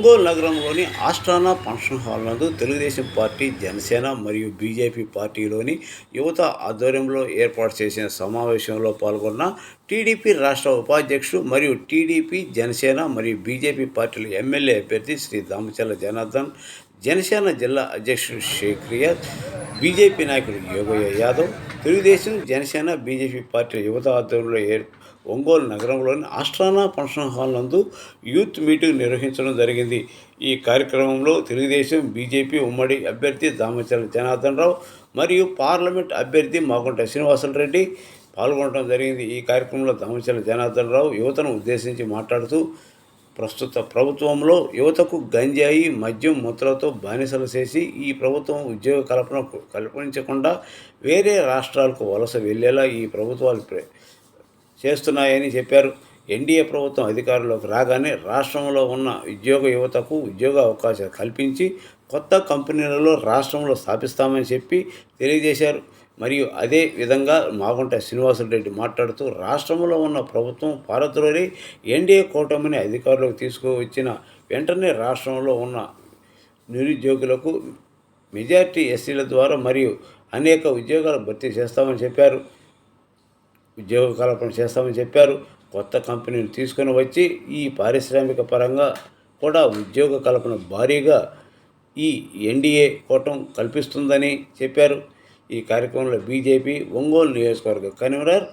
ఒంగోలు నగరంలోని ఆస్ట్రానా function hall నందు Telugu Desam party, Janasena మరియు బీజేపీ పార్టీలోని యువత ఆధ్వర్యంలో ఏర్పాటు చేసిన సమావేశంలో పాల్గొన్న టీడీపీ రాష్ట్ర ఉపాధ్యక్షుడు మరియు టీడీపీ, జనసేన మరియు బీజేపీ పార్టీల ఎమ్మెల్యే అభ్యర్థి శ్రీ దామచర్ల జనార్దన్, జనసేన జిల్లా అధ్యక్షుడు షేక్ రియాజ్, బీజేపీ నాయకుడు యోగయ్య యాదవ్, తెలుగుదేశం, జనసేన, బీజేపీ పార్టీల యువత ఆధ్వర్యంలో ఒంగోలు నగరంలోని ఆస్ట్రానా ఫంక్షన్ హాల్ నందు యూత్ మీటింగ్ నిర్వహించడం జరిగింది. ఈ కార్యక్రమంలో తెలుగుదేశం, బీజేపీ ఉమ్మడి అభ్యర్థి దామచర్ల జనార్దన్ రావు మరియు పార్లమెంట్ అభ్యర్థి మాగుంట శ్రీనివాసరెడ్డి పాల్గొనడం జరిగింది. ఈ కార్యక్రమంలో దామచర్ల జనార్దన్ రావు యువతను ఉద్దేశించి మాట్లాడుతూ, ప్రస్తుత ప్రభుత్వంలో యువతకు గంజాయి, మద్యం, ముద్రలతో బానిసలు చేసి ఈ ప్రభుత్వం ఉద్యోగ కల్పించకుండా వేరే రాష్ట్రాలకు వలస వెళ్లేలా ఈ ప్రభుత్వాలు చేస్తున్నాయని చెప్పారు. ఎన్డీఏ ప్రభుత్వం అధికారంలోకి రాగానే రాష్ట్రంలో ఉన్న యువతకు ఉద్యోగ అవకాశాలు కల్పించి కొత్త కంపెనీలలో రాష్ట్రంలో స్థాపిస్తామని చెప్పి తెలియజేశారు. మరియు అదే విధంగా మాగుంట శ్రీనివాసరెడ్డి మాట్లాడుతూ, రాష్ట్రంలో ఉన్న ప్రభుత్వం పారద్రోలి ఎన్డీఏ కూటమిని అధికారంలోకి తీసుకువచ్చిన వెంటనే రాష్ట్రంలో ఉన్న నిరుద్యోగులకు మెజార్టీ ఎస్సీల ద్వారా మరియు అనేక ఉద్యోగాలు భర్తీ చేస్తామని చెప్పారు. ఉద్యోగ కల్పన చేస్తామని చెప్పారు. కొత్త కంపెనీలు తీసుకొని వచ్చి ఈ పారిశ్రామిక పరంగా కూడా ఉద్యోగ కల్పన భారీగా ఈ ఎన్డీఏ కూటమి కల్పిస్తుందని చెప్పారు. ఈ కార్యక్రమంలో బీజేపీ ఒంగోలు నియోజకవర్గ కన్వీనర్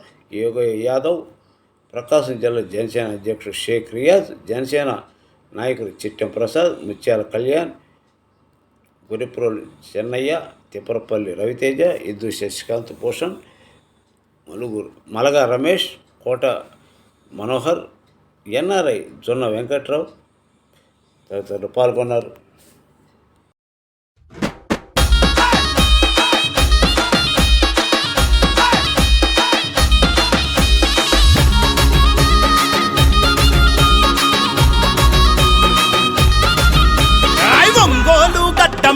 యోగయ్య యాదవ్, ప్రకాశం జిల్లా జనసేన అధ్యక్షుడు షేక్ రియాజ్, జనసేన నాయకులు చిట్టెం ప్రసాద్, ముత్యాల కళ్యాణ్, గురిప్రోలు చెన్నయ్య, తిప్పరపల్లి రవితేజ, ఇద్దు శశికాంత్ భూషణ్, మలగా రమేష్, కోట మనోహర్, ఎన్ఆర్ఐ జొన్న వెంకట్రావు తదితరులు పాల్గొన్నారు.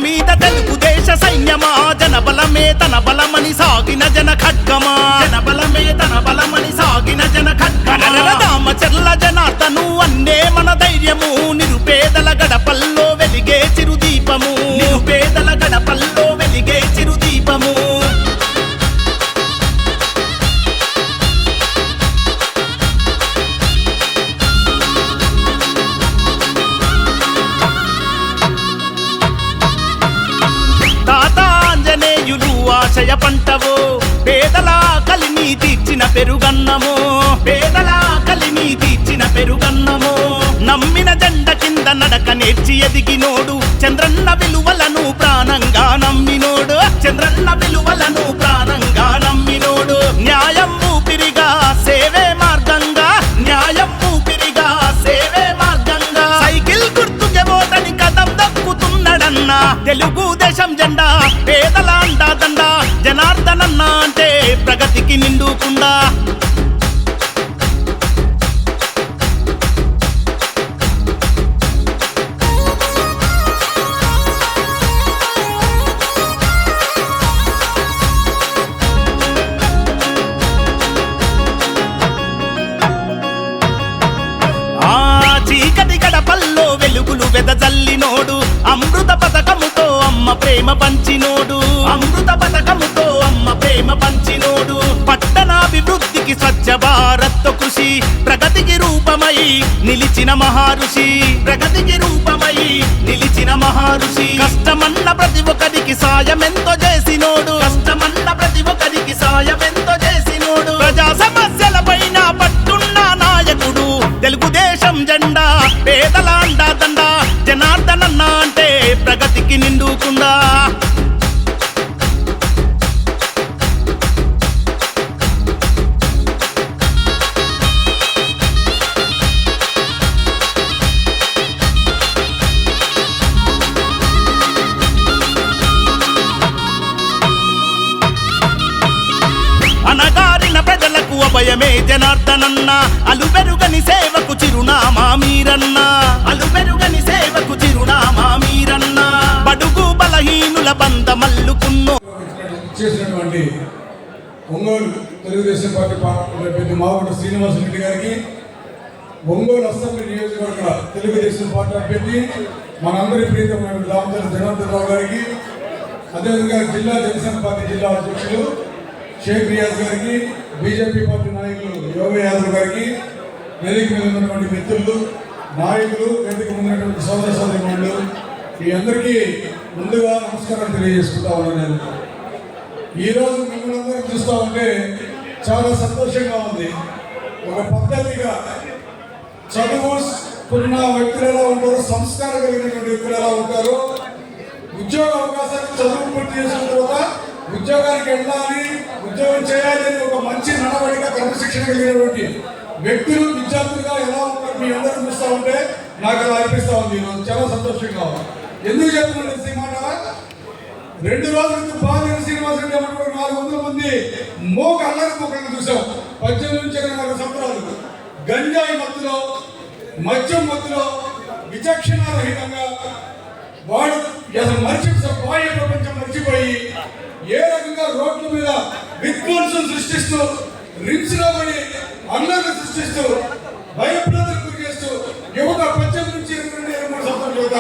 మీద తెలుగుదేశ సైన్యమా, జనబలమే తన బలమని సాగిన జన ఖడ్గమా, జనబలమే తన బలమని సాగిన జన ఖడ్గమా. దామచర్ల జనార్దను అన్నే మన ధైర్యము, నిరుపేదల గడపల్లో వెలిగే చిరుదీపము, నిరుపేదల గడపల్లో వెలిగే చిరుదీపము. ఆశయ పంటవో, పేదల కలిని తీర్చిన పెరుగన్నమో, పేదల కలిని తీర్చిన పెరుగన్నమో. నమ్మిన జెండ కింద నడక నేర్చి ఎదిగినోడు, చంద్రన్న విలువలను ప్రాణంగా నమ్మినోడు, చంద్రన్న విలువలను ప్రాణంగా నమ్మినోడు. న్యాయం ఊపిరిగా సేవే మార్గంగా, న్యాయం ఊపిరిగా సేవే మార్గంగా. సైకిల్ గుర్తుకే ఓటని కదం దక్కుతున్నాడన్నా, తెలుగుదేశం జెండా పేదల అండాదండ, జనార్దనన్న అంటే ప్రగతికి నిండుకుండా. చీకటి గడపల్లో వెలుగులు వెదజల్లినోడు, అమృత పథకముతో అమ్మ ప్రేమ పంచినోడు, అమృత పథకముతో అమ్మ ప్రేమ పంచినోడు. పట్టణాభివృద్ధికి స్వచ్ఛ భారత్ కృషి, ప్రగతికి రూపమై నిలిచిన మహారుషి, ప్రగతికి రూపమై నిలిచిన మహారుషి. కష్టమన్న ప్రతి ఒక్కరికి సాయమెంతో చేసినోడు, కష్టమన్న ప్రతి ఒక్కరికి సాయమెంతో చేసినోడు. ప్రజా సమస్యల పైన పట్టున్న నాయకుడు, తెలుగుదేశం జెండా పేదల అండాదండ, జనార్దనన్న అంటే ప్రగతికి నిండుకుండా. అనగారిన ప్రజలకు అభయమే జనార్దనన్న, అలుబెరుగని సేవకు చిరునామా మీరన్న, అలుబెరుగని సేవకు చిరునామా మీరన్న. బడుగు బలహీనుల బంధమల్లుకున్నో చేసినటువంటి ఒంగోలు తెలుగుదేశం పార్టీ అభ్యర్థి మాగుంట శ్రీనివాసరెడ్డి గారికి, ఒంగోలు అసెంబ్లీ నియోజకవర్గ తెలుగుదేశం పార్టీ అభ్యర్థి మనందరి ప్రీతమైన దామోదర జనార్దన్ రావు గారికి, అదేవిధంగా జిల్లా జనసేన పార్టీ జిల్లా అధ్యక్షులు షేక్ రియాజ్ గారికి, బీజేపీ పార్టీ నాయకులు యోగి యాదవ్ గారికి, వేదిక మీద ఉన్నటువంటి మిత్రులు, నాయకులు, వేదిక మీద ఉన్నటువంటి సోదర సోదరిమణులు, ఈ అందరికీ ముందుగా నమస్కారం తెలియజేసుకుంటా ఉన్నాను. నేను ఈరోజు మిమ్మల్ని అందరూ చూస్తూ ఉంటే చాలా సంతోషంగా ఉంది. ఒక పద్ధతిగా చదువుకున్న వ్యక్తులు ఎలా ఉంటారో, సంస్కారం కలిగినటువంటి వ్యక్తులు ఎలా ఉంటారో, ఉద్యోగ అవకాశాలు చదువు పూర్తి చేసిన తర్వాత ఉద్యోగానికి వెళ్ళాలి, ఉద్యోగం చేయాలి అని ఒక మంచి నడవడిక, క్రమశిక్షణ కలిగినటువంటి వ్యక్తులు విద్యార్థులుగా ఎలా ఉంటారు మీ అందరూ చూస్తూ ఉంటే నాకు అలా అనిపిస్తూ ఉంది. ఈరోజు చాలా సంతోషంగా ఉంది. ఎందుకు చెప్తున్నాను ఈ మాట? 2 రోజుల క్రితం బాలినేని శ్రీనివాసరెడ్డి అన్నటువంటి 400 మంది మోక అల్లరి మోకలను చూసాం. 18 నుంచి 24 సంవత్సరాలు గంజాయి మత్తులో, మద్యం మత్తులో విచక్షణారహితంగా వాడు బాహ్య ప్రపంచం మర్చిపోయి ఏ రకంగా రోడ్ల మీద విధ్వంసం సృష్టిస్తూ, రిమ్స్లో పడి అల్లర్లు సృష్టిస్తూ, భయప్రాంతాలకు గురి చేస్తూ యువత 18 నుంచి 22-23 సంవత్సరాల యువత,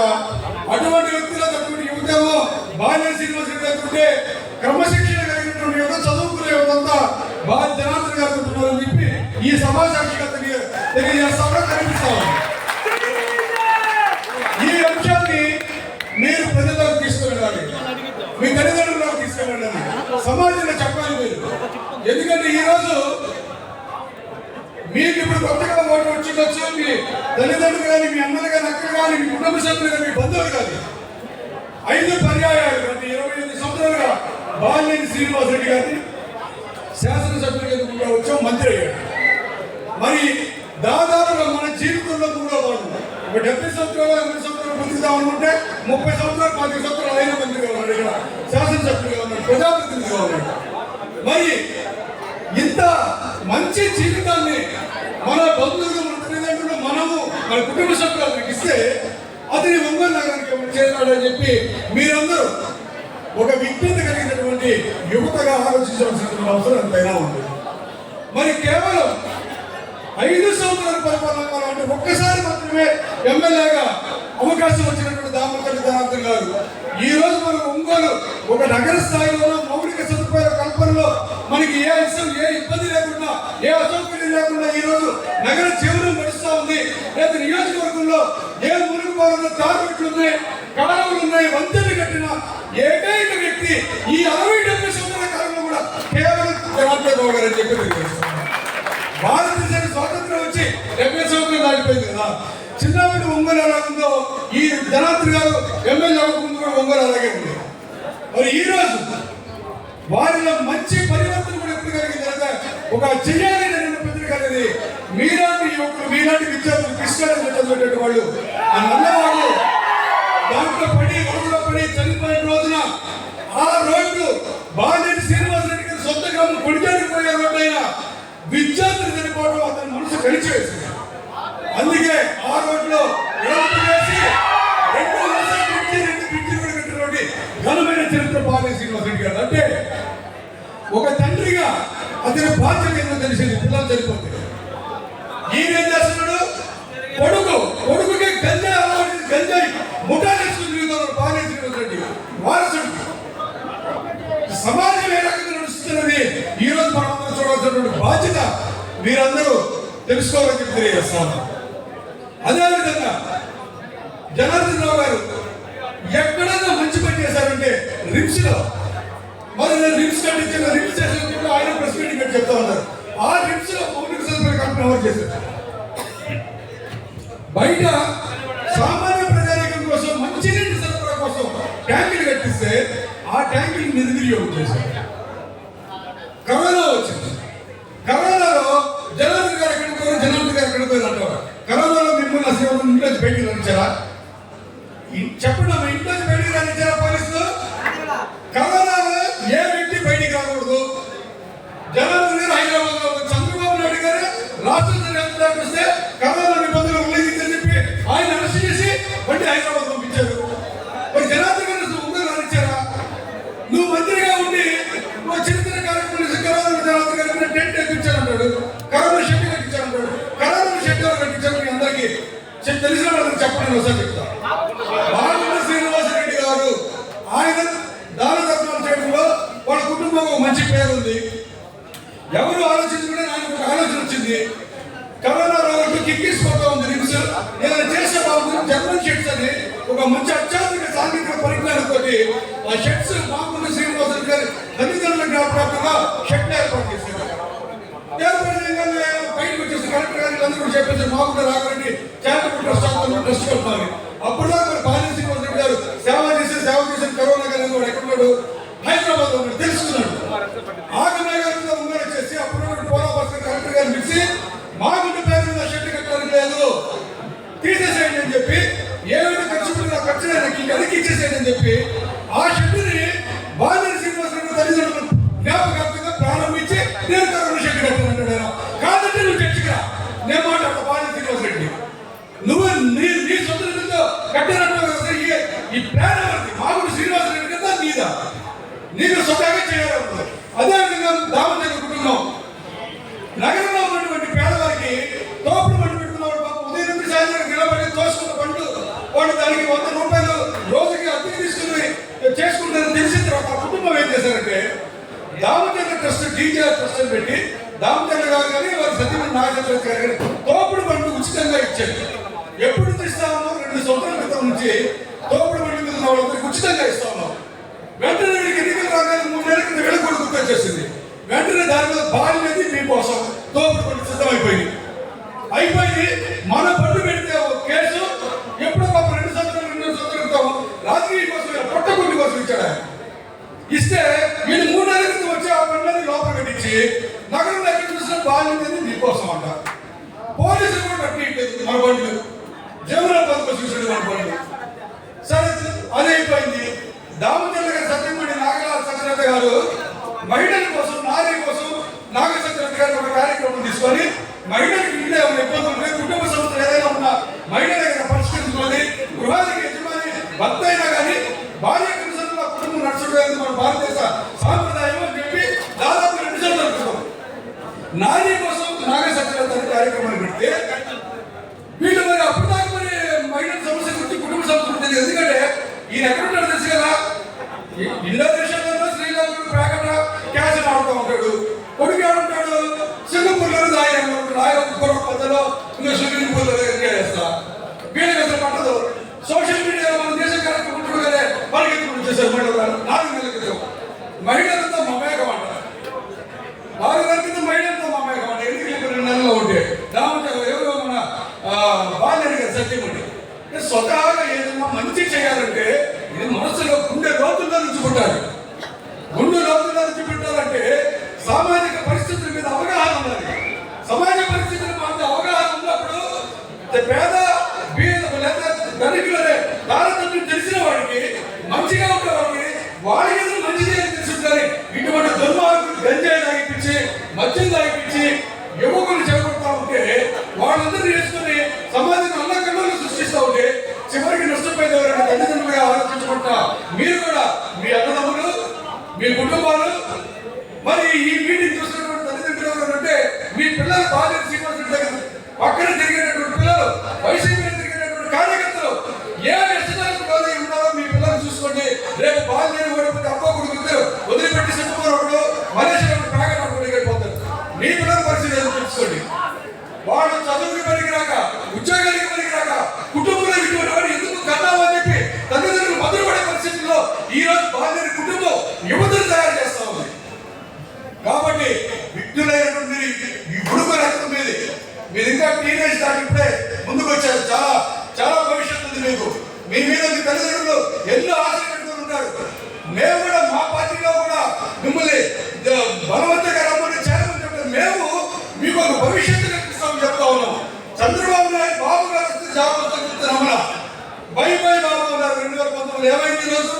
అటువంటి వ్యక్తులు అటువంటి యువతేమో బాలినేని శ్రీనివాసరెడ్డి అనుకుంటే క్రమశిక్షణ కలిగినటువంటి యువత, చదువుకునే యువతంతా బాలి జనార్దన్ గారు ఉంటున్నారని చెప్పి ఈ సమాజానికి తెలియజేస్తామని కనిపిస్తా ఉంది. ఈ అంశాన్ని మీరు ప్రజలకు తీసుకెళ్ళాలి, మీ తల్లిదండ్రులకు తీసుకెళ్ళాలి, సమాజంలో చెప్పాలి మీరు. ఎందుకంటే ఈరోజు మీకు ఇప్పుడు కొత్తగా ఓటు వచ్చిండొచ్చు, మీ తల్లిదండ్రులు కానీ, మీ అమ్మలు కానీ, అక్కలు కానీ, మీ కుటుంబ సభ్యులు కానీ, మీ బంధువులు కానీ 5 పర్యాయాలు అంటే 28 సంవత్సరాలుగా బాలినేని శ్రీనివాసరెడ్డి గారిని శాసనసభ్యులుగా వచ్చాం, మంత్రి అయ్యాడు. మరి దాదాపుగా మన జీవితంలో 3వ వాడు ఒక 70 సంవత్సరాలు 80 సంవత్సరాలు బతుకుతాం అనుకుంటే 30 సంవత్సరాలు 40 సంవత్సరాలు అయిన మంత్రిగా ఉన్నాడు, ఇక్కడ శాసనసభ్యులుగా ఉన్నాడు, ప్రజాప్రతినిధిగా ఉన్నాడు. మరి ఇంత మంచి జీవితాన్ని మన బంధువులు, మన తల్లిదండ్రులు, మనము, మన కుటుంబ సభ్యులకు ఇస్తే అతని ఒంగోలు నగరానికి చేరాడని చెప్పి మీరందరూ ఒక విజ్ఞత కలిగినటువంటి యువతగా ఆలోచించవలసినటువంటి అవసరం ఎంతైనా ఉంది. మరి కేవలం 5 సంవత్సరాల పరిపాలన అంటే ఒక్కసారి మాత్రమే ఎమ్మెల్యేగా అవకాశం వచ్చినటువంటి దామోదర జనార్దన్ గారు ఈ రోజు మనం ఒంగోలు ఒక నగర స్థాయిలో మౌలిక సదుపాయాల కల్పనలో మనకి ఏ ఇబ్బంది లేకుండా, ఏ అసౌకర్యం లేకుండా ఈ రోజు నగర జీవనం నడుస్తూ ఉంది. లేదా నియోజకవర్గంలో ఏ మురుగుబారులో తాగుట్లు ఉన్నాయి, కాలువలు ఉన్నాయి, వంతెనలు కట్టిన ఏకైక వ్యక్తి ఈ 60-70 సంవత్సరాల కాలంలో కూడా కేవలం జనార్దన్ రావు గారు అని చెప్పి తెలియజేస్తున్నారు. భారతదేశానికి స్వాతంత్రం వచ్చి 70 సంవత్సరాలు దాటిపోయింది కదా. చిన్నప్పటి ఒంగోలు ఎలా ఉందో ఈ జనార్దన్ గారు ఎమ్మెల్యే అవ్వకముందు కూడా ఒంగోలు అలాగే ఉంది. మరి ఈ రోజు వారిలో మంచి పరివర్తన కూడా ఎప్పుడు కలిగిందంటే ఒక చెయ్యాలి పత్రిక అనేది మీలాంటి యువకులు, మీలాంటి విద్యార్థులు, కృష్ణాన్ని చదివేటువంటి వాళ్ళు ఆ నల్లవాళ్ళు దాంట్లో పడి వరదలో పడి చనిపోయిన రోజున ఆ రోడ్డు బాలినేని శ్రీనివాసరెడ్డి గారి సొంత గ్రామం కొడిచానికి పోయే రోడ్డు అయినా విద్యార్థులు చనిపోవడం అతని మనసు కలిచివేసింది. అందుకే ఆ రోడ్లో వేసి 2 బ్రిడ్జి కూడా కట్టినటువంటి ఘనమైన చరిత్ర బాలినేని శ్రీనివాసరెడ్డి గారు. అంటే ఒక తండ్రిగా అతని బాధ్యత ఏదో తెలిసింది. పిల్లలు చనిపోతే ఈయన ఏం చేస్తున్నాడు? కొడుకుకి గంజాయి ముఠా చేసుకుని బాలినేని శ్రీనివాసరెడ్డి వారసుడు. సమాజం ఏ రకంగా నడుస్తున్నది ఈ రోజు మనందరూ చూడాల్సినటువంటి బాధ్యత మీరందరూ తెలుసుకోవాలని చెప్పి తెలియజేస్తాను. అదేవిధంగా జనార్దన్ రావు గారు ఎక్కడైనా మంచి పని చేశారంటే రిమ్స్ లో, మరి రిమ్స్ కట్టించిన రిమ్స్ స్టేషన్ ఆయన ప్రెస్ మీటింగ్ అని చెప్తా ఉన్నారు. ఆ రిమ్స్ లో మౌలిక సదుపాయాల కల్పన ఎవరు చేశారు? బయట సామాన్య ప్రజానికం కోసం మంచినీటి సరఫరా కోసం ట్యాంకులు కట్టిస్తే ఆ ట్యాంకులు నిర్వినియోగం చేశారు. కరోనా వచ్చింది. కరోనాలో జనార్దన్ గారు ఎక్కడికి పోయారు అంటారు. కరోనాలో మిమ్మల్ని అసలు ఇంట్లో బయటికి రానిచ్చారా? చెప్పండి, మా ఇంట్లో బయటికి రానిచ్చారా పోలీసులు? కరోనాలో ఏ వ్యక్తి బయటికి రాకూడదు. జనార్దన్ గారు హైదరాబాద్ లో, చంద్రబాబు నాయుడు గారు రాష్ట్ర సరిహద్దు వస్తే కరోనా నిబంధనలు ఉల్లంఘించని చెప్పి ఆయన అరెస్ట్ చేసి బండి హైదరాబాద్ పంపించారు. మరి జనార్దన్ గారు ఉందని రానిచ్చారా? నువ్వు మంత్రిగా ఉండి చిన్న కార్యక్రమం కరోనా జనార్దన్ గారు టెంట్ ఎక్కించారంటాడు, కరోనా షెడ్ కట్టించారంటాడు. కరోనా షెడ్ ఎవరు కట్టించారు? చెప్పండి ఒకసారి చెప్తా. మాగుంట శ్రీనివాసరెడ్డి గారు ఆయన దాన ధర్మాలు చేయడంలో వాళ్ళ కుటుంబం ఒక మంచి పేరు ఉంది. ఎవరు ఆలోచించుకుంటే ఆయనకు ఒక ఆలోచన వచ్చింది. కరోనా రావట్టు కిక్కిసిపోతా ఉంది రిమ్స్. ఏదైనా చేసే బాబు జర్మన్ షెట్స్ అని ఒక మంచి అత్యాధునిక సాంకేతిక పరిజ్ఞానంతో ఆ షెట్స్ మాగుంట శ్రీనివాసరెడ్డి గారి తల్లిదండ్రుల జ్ఞాపకార్థంగా షెట్ ఏర్పాటు చేశారు. ఏర్పాటు చేయగానే బయటకు వచ్చేసి కలెక్టర్ గారికి అందరూ కూడా చెప్పేసి మాగుంట రాకండి చారిటబుల్ ట్రస్ట్ కట్టాలి. అప్పుడు దాకా బాలిన శ్రీనివాసరెడ్డి గారు సేవ చేసి కరోనా గారు కూడా ఎక్కడున్నాడు, హైదరాబాద్ లో తెలుసుకున్నాడు. ఆగమే గారి మీద ఉంగరం వచ్చేసి అప్పుడు పోలా భాస్కర్ కలెక్టర్ గారిని పిలిచి మాగుంట పేరు మీద షెడ్ కట్టడానికి లేదు, తీసేసేయండి అని చెప్పి, ఏమైనా ఖర్చు పెట్టిన ఖర్చు వెనక్కి ఇచ్చేసేయండి అని చెప్పి ఆ షెడ్ని బాలిన శ్రీనివాసరెడ్డి తల్లిదండ్రులు జ్ఞాపకార్థంగా ప్రారంభించి నేను కరోనా షెడ్ కట్టానంటాడు. ఆయన కాదంటే నువ్వు చర్చిగా నేను మాట్లాడతా. బాలిన శ్రీనివాసరెడ్డి నువ్వు నీ సొంత నిధులతో కట్టారంటావు. ఈ ప్లాన్ ఎవరిది? మాగుంట శ్రీనివాసరెడ్డి కదా నీదా? నీకు స్వతహాగా చేయాలి. అదేవిధంగా దామచర్ల కుటుంబం నగరంలో ఉన్నటువంటి పేదవారికి తోపుడు బండి పెట్టుకున్నవాడు పాపం ఉదయం నుంచి సాయంత్రం నిలబడి తోసుకున్న బండ్లు వాడు దానికి 100 రూపాయలు రోజుకి అద్దెకి తీసుకుని చేసుకుంటారని తెలిసిన తర్వాత ఆ కుటుంబం ఏం చేశారంటే దామచర్ల ట్రస్ట్ డీజీఆర్ ట్రస్ట్ అని పెట్టి దామచర్ల గారు కానీ వారి సత్యమైన నాగచంద్ర గారు కానీ తోపుడు బండ్లు ఉచితంగా ఇచ్చారు. ఎప్పుడు నుంచి ఇస్తా ఉన్నాం? 2 సంవత్సరాల క్రితం నుంచి తోపుడు బండి మీద ఉన్న వాళ్ళందరికీ ఉచితంగా ఇస్తా ఉన్నాం. వెంటనే ఎన్నికలు రాగానే 3 నెలల కింద వీళ్ళకి కూడా గుర్తొచ్చేసింది. వెంటనే దాని మీద బాధ్యత మీకోసం తోపుడు బండి సిద్ధమైపోయింది. మన బండి పెడితే ఒక కేసు ఎప్పుడో ఒక 2 సంవత్సరాల క్రితం రాజకీయ కోసం పొట్టగుండి కోసం ఇచ్చాడు. ఇస్తే వీళ్ళు 3 నెలల క్రితం వచ్చి ఆ బండ్లని లోపల పెట్టించి నగరంలో ఎక్కడ చూసిన బాధ్యత మీకోసం అంట. పోలీసులు కూడా కట్టిట్లేదు మన బండ్లు, జమున పథకం చూసాడు మన బండ్లు. సరే అదే అయిపోయింది. దామచర్ల గారి సత్యమణి నాగరాజ సత్యనారాయణ గారు మహిళల కోసం, నారీ కోసం నాగ సత్యనారాయణ గారు ఒక కార్యక్రమం తీసుకొని మహిళలకు ఇంట్లో ఏమైనా ఇబ్బందులు ఉంటే, కుటుంబ సమస్యలు ఏదైనా ఉన్నా మహిళల దగ్గర పరిష్కరించుకొని గృహానికి యజమాని భర్త అయినా కానీ భార్య కనుసంలో కుటుంబం నడుచుకోవడానికి మన భారతదేశ సాంప్రదాయం అని చెప్పి దాదాపు 2 సంవత్సరాల క్రితం నారీ కోసం నాగ సత్యనారాయణ కార్యక్రమాన్ని పెడితే వీళ్ళు మరి అప్పుడు దాకా మరి మహిళల సమస్య గురించి, కుటుంబ సమస్య గురించి ఎందుకంటే ఈయన ఎక్కడున్నాడు తెలుసు కదా, ఇండోనేషియాలో శ్రీలంకలో ప్యాకెట్ క్యాష్ ఆడుతూ ఉంటాడు. కొడుకు ఏమంటాడు, సింగపూర్లో రాయపూర్ పద్ధతిలో ఇంకా స్విమ్మింగ్ పూల్ ఎంజాయ్ చేస్తా. వీళ్ళకి అసలు పట్టదు. సోషల్ మీడియాలో మన దేశం కరెక్ట్ ఉంటుండగానే వాళ్ళకి ఎత్తుకుంటూ చేశారు. 4 నెలల క్రితం మహిళలతో మమేకం అంటారు. 4 నెలల క్రితం మహిళలతో మమేకం అంటే ఎందుకు 2 నెలల్లో ఉంటే దామచర్ల ఎవరో మన బాల్యాన్ని గారు సత్యమణి స్వతహాగా ఏదైనా మంచి చేయాలంటే ఇది మనసులో గుండె లోతుల్లో నుంచి పుట్టాలి. గుండె లోతుల్లో నుంచి పుట్టాలంటే సామాజిక పరిస్థితుల మీద అవగాహన ఉండాలి. సమాజ పరిస్థితుల మీద అవగాహన ఉన్నప్పుడు పేద లేదా ధనికులనే తారతమ్యం తెలిసిన వాడికి, మంచిగా ఉండే వాడికి వాడికి మంచి చేయాలని తెలిసి ఉండాలి. ఇటువంటి దుర్మార్గులు గంజాయి తాగిపించి, మద్యం తాగిపించి యువకులు చేపడతా ఉంటే వాళ్ళందరూ చేసుకుని సమాజం అల్లకల్లోలు సృష్టిస్తూ ఉంటే చివరికి నష్టపోయేది ఎవరైనా తల్లిదండ్రులుగా ఆలోచించుకుంటా మీరు కూడా మీ అన్నదమ్ములు, మీ కుటుంబాలు, మరి ఈ మీటింగ్ చూసినటువంటి తల్లిదండ్రులు ఎవరంటే మీ పిల్లలు బాల్య శ్రీనివాసరెడ్డి దగ్గర పక్కన తిరిగేటటువంటి పిల్లలు, వైసీపీలో తిరిగేటటువంటి కార్యకర్తలు ఏ వ్యసనాలకు లోనై ఉన్నారో మీ పిల్లలు చూసుకోండి. రేపు బాల్యాన్ని ఓడిపోతే అబ్బో కొడుకు వదిలిపెట్టి సింగపూర్ ఒకడు, మలేషియా ఒకటి, ప్యాకెట్ ఒకటి వెళ్ళిపోతారు. మీ పిల్లల పరిస్థితి ఏదో తెలుసుకోండి. వాడు చదువుకి పనికిరాక, ఉద్యోగానికి పనికిరాక, కుటుంబంలో ఇటువంటి వాడు ఎందుకు కన్నావు అని చెప్పి తల్లిదండ్రులు మధురపడే పరిస్థితుల్లో ఈ రోజు బాల్యాన్ని కుటుంబం యువతను తయారు చేస్తా ఉంది. కాబట్టి విఘ్నులైనటువంటి ఈ గుడుకు రక్తం మీది మీరు ఇంకా టీనేజ్ దాటి ఇప్పుడే ముందుకు వచ్చారు. చాలా చాలా భవిష్యత్తు ఉంది మీకు. మీ మీద మీ తల్లిదండ్రులు ఎన్నో ఆశలు పెట్టుకుని ఉంటారు. మేము కూడా మా పార్టీలో కూడా మిమ్మల్ని బలవంతంగా రమ్మని చేరమని చెప్పారు. మేము మీకు ఒక భవిష్యత్తు కల్పిస్తామని చెప్తా ఉన్నాం. చంద్రబాబు నాయుడు బాబు గారు వస్తే జాబ్ వస్తే రమణ బై బాబు ఉన్నారు. 2019 ఏమైంది ఈరోజు?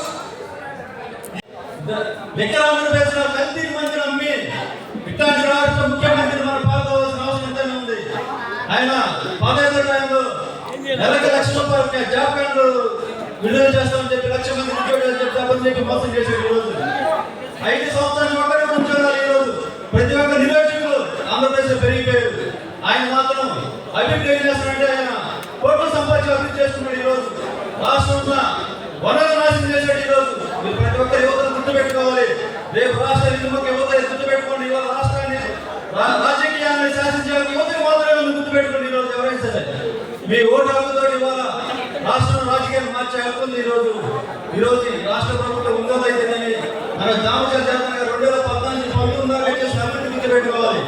విక్రాంతుడు వేసిన కల్తీ మందిని అమ్మి ఇట్లాంటి రాష్ట్ర ముఖ్యమంత్రి మన పాల్గొవాల్సిన అవసరం ఎంతైనా ఉంది. ఆయన 15 టైంలో నెలకు ₹1,00,000 జాబ్ కార్డు విడుదల చేస్తామని చెప్పి 1,00,000 మంది ఉద్యోగాలు చెప్తామని చెప్పి మోసం చేశారు. ఈ రోజు 5 సంవత్సరాల ఒకటే ఉద్యోగాలు ఈ రోజు ప్రతి ఒక్క నిరుద్యోగులు ఆంధ్రప్రదేశ్ పెరిగిపోయారు. ఆయన మాత్రం అభివృద్ధి ఏం చేస్తారంటే ఆయన కోట్లు సంపాదించి అభివృద్ధి చేస్తున్నాడు. ఈ రోజు రాష్ట్రంలో వనరులు నాశనం చేశాడు. ఈ రోజు మీరు ప్రతి ఒక్కరు యువతను గుర్తుపెట్టుకోవాలి. రేపు రాష్ట్ర నిధులకు యువత గుర్తుపెట్టుకోండి. ఇవాళ రాష్ట్రాన్ని రాజకీయాన్ని శాసించే యువతకు మాత్రమే గుర్తుపెట్టుకోండి. ఈ రోజు ఎవరైనా సరే మీ ఓటు హక్కుతో ఇవాళ రాష్ట్రం రాజకీయాన్ని మార్చే హక్కు ఉంది. ఈ రోజు రాష్ట్ర ప్రభుత్వం ఉందైతేనేమి మన దామచర్ జాతర 2014 దాకా చేసిన అభివృద్ధి గుర్తుపెట్టుకోవాలి.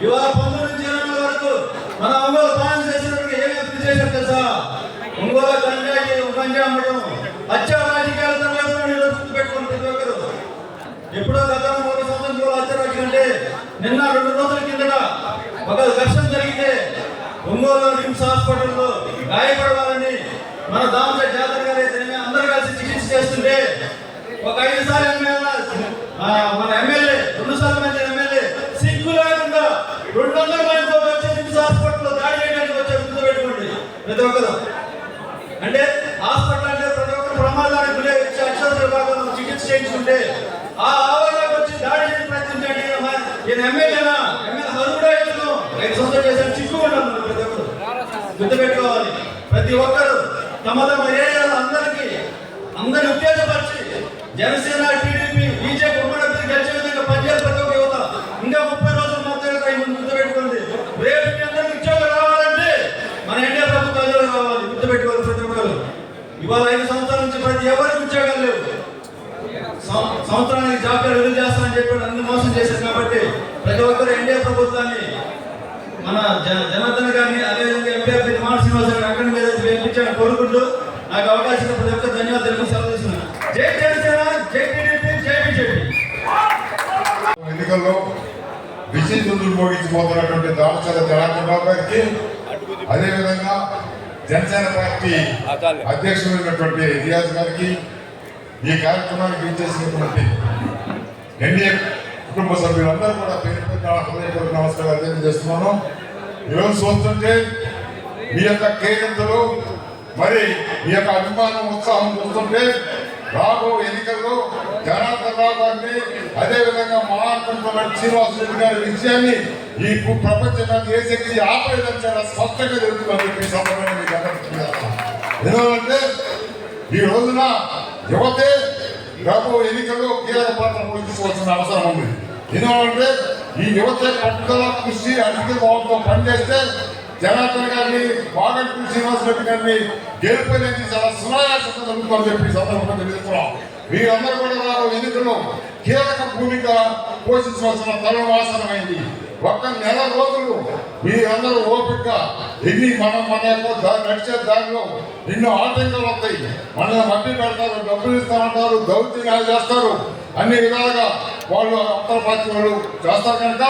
ఇవాళ 19 నుంచి 20 వరకు మన ఒంగోలు పాలన చేసినప్పుడు ఏమి అభివృద్ధి చేశారు తెలుసా? ఒంగోలు గంజా అమ్మడం హత్య రాజకీయాలు తర్వాత ఈరోజు గుర్తుపెట్టుకోండి ప్రతి ఒక్కరు. ఎప్పుడో గతంలో 1 సంవత్సరం హత్య రాజకీయం అంటే నిన్న 2 రోజుల కిందట ఒక ఘర్షణ జరిగితే ఒంగోలు రిమ్స్ హాస్పిటల్లో గాయపడవాలని మన దామచర్ జాతర గారు అయితే అందరూ కలిసి చికిత్స చేస్తుంటే ఒక 5 సార్లు మన ఎమ్మెల్యే 2 సార్లు మంది ఎమ్మెల్యే సిగ్గు లేకుండా 200 మందితో వచ్చే రిమ్స్ హాస్పిటల్లో దాడి చేయడానికి వచ్చే గుర్తుపెట్టుకోండి ప్రతి ఒక్కరు. అంటే హాస్పిటల్ అంటే ప్రతి ఒక్కరు ప్రమాదానికి గురి వచ్చి అక్షర విభాగంలో చికిత్స చేయించుకుంటే ఆ ఆవరణకు వచ్చి దాడి చేసి ప్రయత్నించండి. ఈయన ఎమ్మెల్యేనా ఎమ్మెల్యే హరుడా 5 సంవత్సరాలు చేశారు. చిక్కు ఉన్నాను ప్రతి ఒక్కరు గుర్తుపెట్టుకోవాలి. ప్రతి ఒక్కరు తమ ఏరియాలో అందరిని ఉత్తేజపరిచి జనసేన టీడీపీ బీజేపీ ఉమ్మడి గెలిచే విధంగా పనిచేయాలి ప్రతి ఒక్క యువత. ఇంకా 30 రోజులు మాత్రమే గుర్తుపెట్టుకోండి. రేపు మీ అందరికి ఉద్యోగం రావాలంటే మన ఎన్డీఏ ప్రభుత్వం రావాలి. గుర్తుపెట్టుకోవాలి ప్రతి ఒక్కరు. ఇవాళ 5 సంవత్సరాల నుంచి ప్రతి ఎవరికి ఉద్యోగాలు లేవు. సంవత్సరానికి జాబ్ కార్డు విడుదల చేస్తామని చెప్పి అన్ని మోసం చేశారు. కాబట్టి ప్రతి ఒక్కరు ఎన్డీఏ ప్రభుత్వాన్ని మన జనార్దన్ గారిని అదేవిధంగా ఎంపీ అభ్యర్థి మాన శ్రీనివాస గారిని అక్కడి మీద వేయించాలని కోరుకుంటూ నాకు అవకాశం ప్రతి ఒక్క ధన్యవాదాలు తెలుపు సెలవు తీసుకున్నాను. జై జనసేన, జై టీడీపీ, జై బీజేపీ. ఎన్నికల్లో విజయ దుందులు మోగించిపోతున్నటువంటి దామచర్ల జనార్దన్ రావు గారికి, అదేవిధంగా జనసేన పార్టీ అధ్యక్షులైనటువంటి రియాజ్ గారికి, ఈ కార్యక్రమానికి ఇచ్చేసినటువంటి ఎన్డీఏ కుటుంబ సభ్యులందరూ కూడా పేరు హృదయపూర్వక నమస్కారాలు తెలియజేస్తున్నాను. ఈరోజు చూస్తుంటే మీ యొక్క కేరింతలు మరి మీ యొక్క అభిమానం ఉత్సాహం చూస్తుంటే రాబో ఎన్నికల్లో జనార్దన్ రావు గారిని అదేవిధంగా మహానుకుంటున్న శ్రీనివాస రెడ్డి గారి విజయాన్ని ఈ ప్రపంచానికి ఏ శక్తి ఆపలేదని చాలా స్పష్టంగా జరుగుతుందని సందర్భంగా మీకు అందరికీ ఎందుకంటే ఈ రోజున యువతే రాబో ఎన్నికల్లో కీలక పాత్ర పోషించవలసిన అవసరం ఉంది. ఎందుకంటే ఈ యువతే పట్టుదల కృషి అధిక భావంతో పనిచేస్తే జనార్దన్ గారిని వాగంటి శ్రీనివాస రెడ్డి గారిని గెలుపనేది చాలా సునాయాసంగా జరుగుతుందని చెప్పి సందర్భంగా తెలియజేస్తున్నాం. మీరందరూ కూడా రాబో ఎన్నికల్లో కీలక భూమిక పోషించవలసిన తరుణం ఆసనమైంది. ఒక్క నెల రోజులు మీరందరూ ఓపిక ఎన్ని మన యొక్క నడిచే దారిలో ఎన్నో ఆటంకాలు వస్తాయి. మనల్ని మధ్య పెడతారు, డబ్బులు ఇస్తామంటారు, దౌర్జన్యాలు చేస్తారు, అన్ని విధాలుగా వాళ్ళు అంతర పార్టీ వాళ్ళు చేస్తారు. కనుక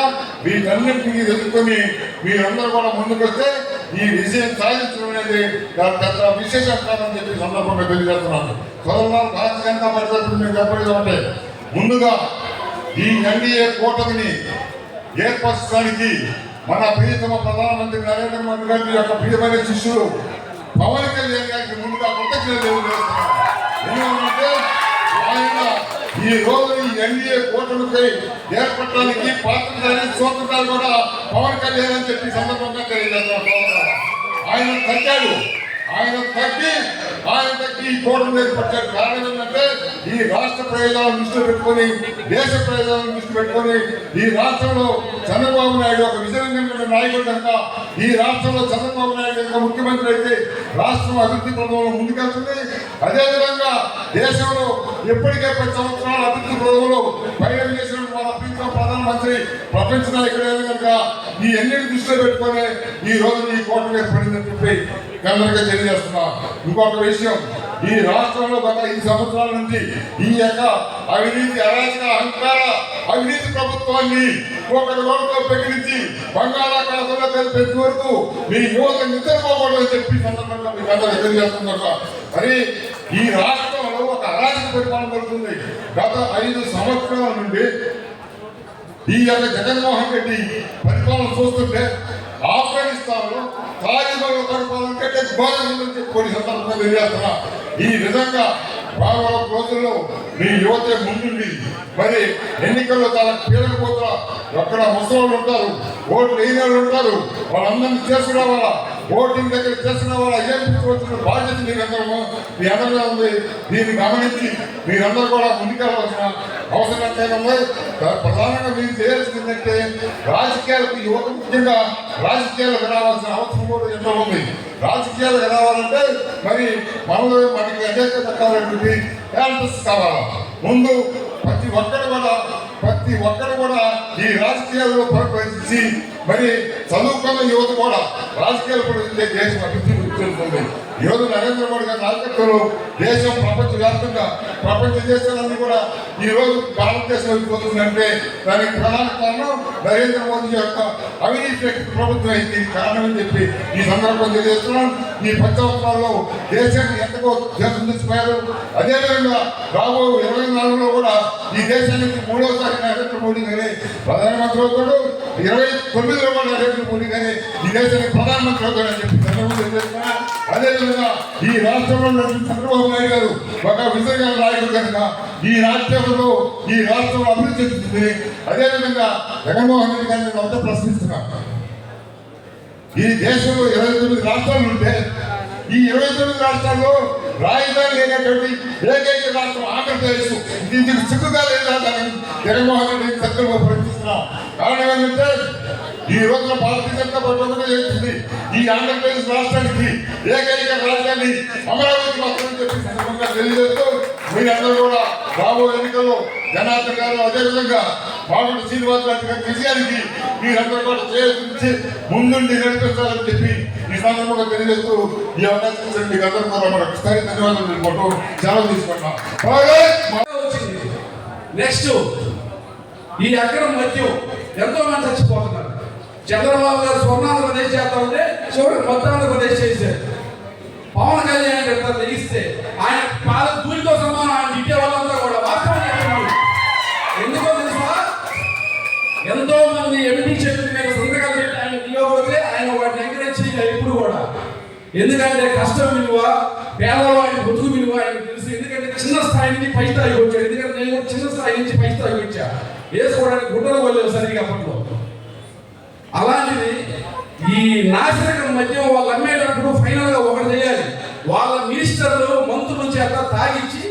వీటన్నింటినీ ఎదుర్కొని మీరందరూ కూడా ముందుకొస్తే ఈ విజయం సాధించడం అనేది పెద్ద విశేషం కాదని చెప్పి సందర్భంగా తెలియజేస్తున్నాను. సోదరులారా, భారతీయ జనతా పార్టీ మేము చెప్పలేదు అంటే ముందుగా ఈ ఎన్డీఏ కూటమిని ఏర్పరచడానికి మన ప్రియతమ ప్రధానమంత్రి నరేంద్ర మోదీ గారి యొక్క ప్రియమైన శిష్యులు పవన్ కళ్యాణ్ గారికి ముందుగా కృతజ్ఞతలు తెలియజేస్తున్నారు. ఎందుకంటే ఆయన ఈ రోజు ఈ ఎన్డీఏ కూటమిపై ఏర్పడటానికి పాత్ర సూత్రాలు కూడా పవన్ కళ్యాణ్ అని చెప్పి సందర్భంగా తెలియజేస్తున్నారు. ఆయన తగ్గి ఈ కూటమి ఏర్పడ్డారు. కారణం ఏంటంటే ఈ రాష్ట్ర ప్రయోజనాలను దృష్టిలో పెట్టుకొని, దేశ ప్రయోజనాలను దృష్టి పెట్టుకొని ఈ రాష్ట్రంలో చంద్రబాబు నాయుడు ఒక విజయవంతమైన నాయకుడు కనుక ఈ రాష్ట్రంలో చంద్రబాబు నాయుడు కనుక ముఖ్యమంత్రి అయితే రాష్ట్రం అభివృద్ధి పథంలో ముందుకెళ్తుంది. అదేవిధంగా దేశంలో ఎప్పటికే 10 సంవత్సరాల అభివృద్ధి పథంలో పైన చేసిన మన ప్రీతం ప్రధానమంత్రి ప్రపంచ నాయకుడు కనుక ఈ ఎన్నిటి దృష్టిలో పెట్టుకొని ఈ రోజు ఈ కూటమి ఏర్పడిందని చెప్పి అందరికీ తెలియజేస్తున్నా. ఇంకొక విషయం, ఈ రాష్ట్రంలో గత 5 సంవత్సరాల నుంచి ఈ యొక్క అవినీతి అరాచక అహంకార అవినీతి ప్రభుత్వాన్ని ఒకటి వరకు పెగిరించి బంగాళాఖాతంలో కలిపేంత వరకు మీ యువత నిద్రపోకూడదని చెప్పి సందర్భంగా మీకు అందరూ తెలియజేస్తున్నారు. మరి ఈ రాష్ట్రంలో ఒక అరాచక పరిపాలన జరుగుతుంది. గత 5 సంవత్సరాల నుండి ఈ యొక్క జగన్మోహన్ రెడ్డి పరిపాలన చూస్తుంటే ఆఫ్ఘనిస్తాన్ లో తాలిబాన్ల పరిపాలన కంటే ఘోరంగా కొన్ని సందర్భంగా తెలియజేస్తున్నా. ఈ విధంగా రాబో రోజుల్లో మీ యువత ముందుండి మరి ఎన్నికల్లో చాలా కీలకపోతున్నా అక్కడ ముసలి ఉంటారు, ఓట్లు వేయని వాళ్ళు ఉంటారు, వాళ్ళందరినీ చేసుకురావాలా. ఓటింగ్ దగ్గర చేసిన వాళ్ళు అయ్యేందుకు బాధ్యత మీ అందరిలో ఉంది. దీన్ని గమనించి మీరందరూ కూడా ముందుకెళ్ళవలసిన అవసరం ఎంతైనా ఉంది. ప్రధానంగా మీరు చేయాల్సిందంటే రాజకీయాలకు యువత ముఖ్యంగా రాజకీయాలకు రావాల్సిన అవసరం కూడా ఎంతో ఉంది. రాజకీయాలకు రావాలంటే మరి మనకి అనేక రకాలైనటువంటి టాలెంట్స్ కావాలా. ముందు ప్రతి ఒక్కరు కూడా ఈ రాజకీయాల్లో ప్రవేశించి మరి చదువుకున్న యువత కూడా రాజకీయాలు కూడా దేశం అభివృద్ధి చెందుతుంది. ఈరోజు నరేంద్ర మోడీ గారి నాయకత్వంలో దేశం ప్రపంచవ్యాప్తంగా ప్రపంచ దేశాలన్నీ కూడా ఈరోజు భారతదేశం వెళ్ళిపోతుందంటే దానికి ప్రధాన కారణం నరేంద్ర మోదీ యొక్క అవినీతి ప్రభుత్వం అయింది కారణం అని చెప్పి ఈ సందర్భం తెలియజేస్తున్నాం. ఈ 10 సంవత్సరాల్లో దేశాన్ని ఎంతకో దేశం తెచ్చిపోయారు. అదేవిధంగా రాబోయే 24లో కూడా ఈ దేశానికి 3వసారి నరేంద్ర మోడీ గారి ప్రధానమంత్రి అవుతాడు. 29లో కూడా నరేంద్ర మోడీ గారి ఈ దేశానికి ప్రధానమంత్రి అవుతాడని చెప్పి సందర్భం తెలియజేస్తున్నా. అదేవిధంగా ఈ రాష్ట్రంలో చంద్రబాబు నాయుడు గారు ఒక విజయగల నాయకుడు కనుక ఈ రాష్ట్రంలో అభివృద్ధి చెందుతుంది. అదేవిధంగా జగన్మోహన్ రెడ్డి గారిని అంతా ప్రశ్నిస్తున్నారు. ఈ దేశంలో 29 రాష్ట్రాలు ఉంటే ఈ 29 రాష్ట్రాల్లో రాజధాని లేనటువంటి ఏకైక రాష్ట్రం ఆంధ్రప్రదేశ్. దీనికి సిగ్గుగా లేదా జగన్మోహన్ రెడ్డి చక్కగా ప్రశ్నిస్తున్నాం. కారణం ఏంటంటే ఈ రోజున భారతీయ జనతా పార్టీ చేస్తుంది ఈ ఆంధ్రప్రదేశ్ రాష్ట్రానికి ఏకైక రాజధాని అమరావతి వస్తుందని చెప్పి సందర్భంగా తెలియజేస్తూ మీరందరూ కూడా రాబోయే ఎన్నికల్లో జనార్దన్ గారు అదేవిధంగా మాగుంట శ్రీనివాస్ గారి విజయానికి మీరందరూ కూడా చేసి ముందుండి నడిపించాలని చెప్పి ఈ సందర్భంగా తెలియజేస్తూ ఈ అవకాశం మీకు అందరూ కూడా మరొకసారి ధన్యవాదాలు తెలుపుకుంటూ సెలవు తీసుకుంటాం. నెక్స్ట్ ఈ అక్రమ మద్యం ఎంతో మంది చచ్చిపోతున్నారు. చంద్రబాబు గారు స్వర్ణాంధ్రప్రదేశ్ చేస్తా ఉంటే చివరికి మొత్తం ఆంధ్రప్రదేశ్ చేశారు. పవన్ కళ్యాణ్ గారు తెలిస్తే ఆయన పాద దూరితో సమానం ఆయన ఇంటే వాళ్ళంతా కూడా వాస్తవం చెప్తున్నారు. ఎందుకో తెలుసా, ఎంతో మంది ఎంపీ చెప్పిన మీద సంతకాలు పెట్టి ఆయన దిగకపోతే ఆయన వాటిని ఎంకరేజ్ చేయాలి ఇప్పుడు కూడా. ఎందుకంటే కష్టం విలువ, పేదవాడి బతుకు విలువ ఆయనకు తెలుసు. ఎందుకంటే చిన్న స్థాయి నుంచి పై స్థాయికి వచ్చాడు. ఎందుకంటే నేను కూడా చిన్న స్థాయి నుంచి పై స్థాయికి వచ్చా. వేసుకోవడానికి గుడ్డలు వెళ్ళలేవు సరిగ్గా అప్పట్లో. అలాంటిది ఈ నాశనకం మద్యం వాళ్ళు అమ్మేటప్పుడు ఫైనల్ గా ఒకటి చేయాలి. వాళ్ళ మినిస్టర్లు మంత్రుల చేత తాగిచ్చి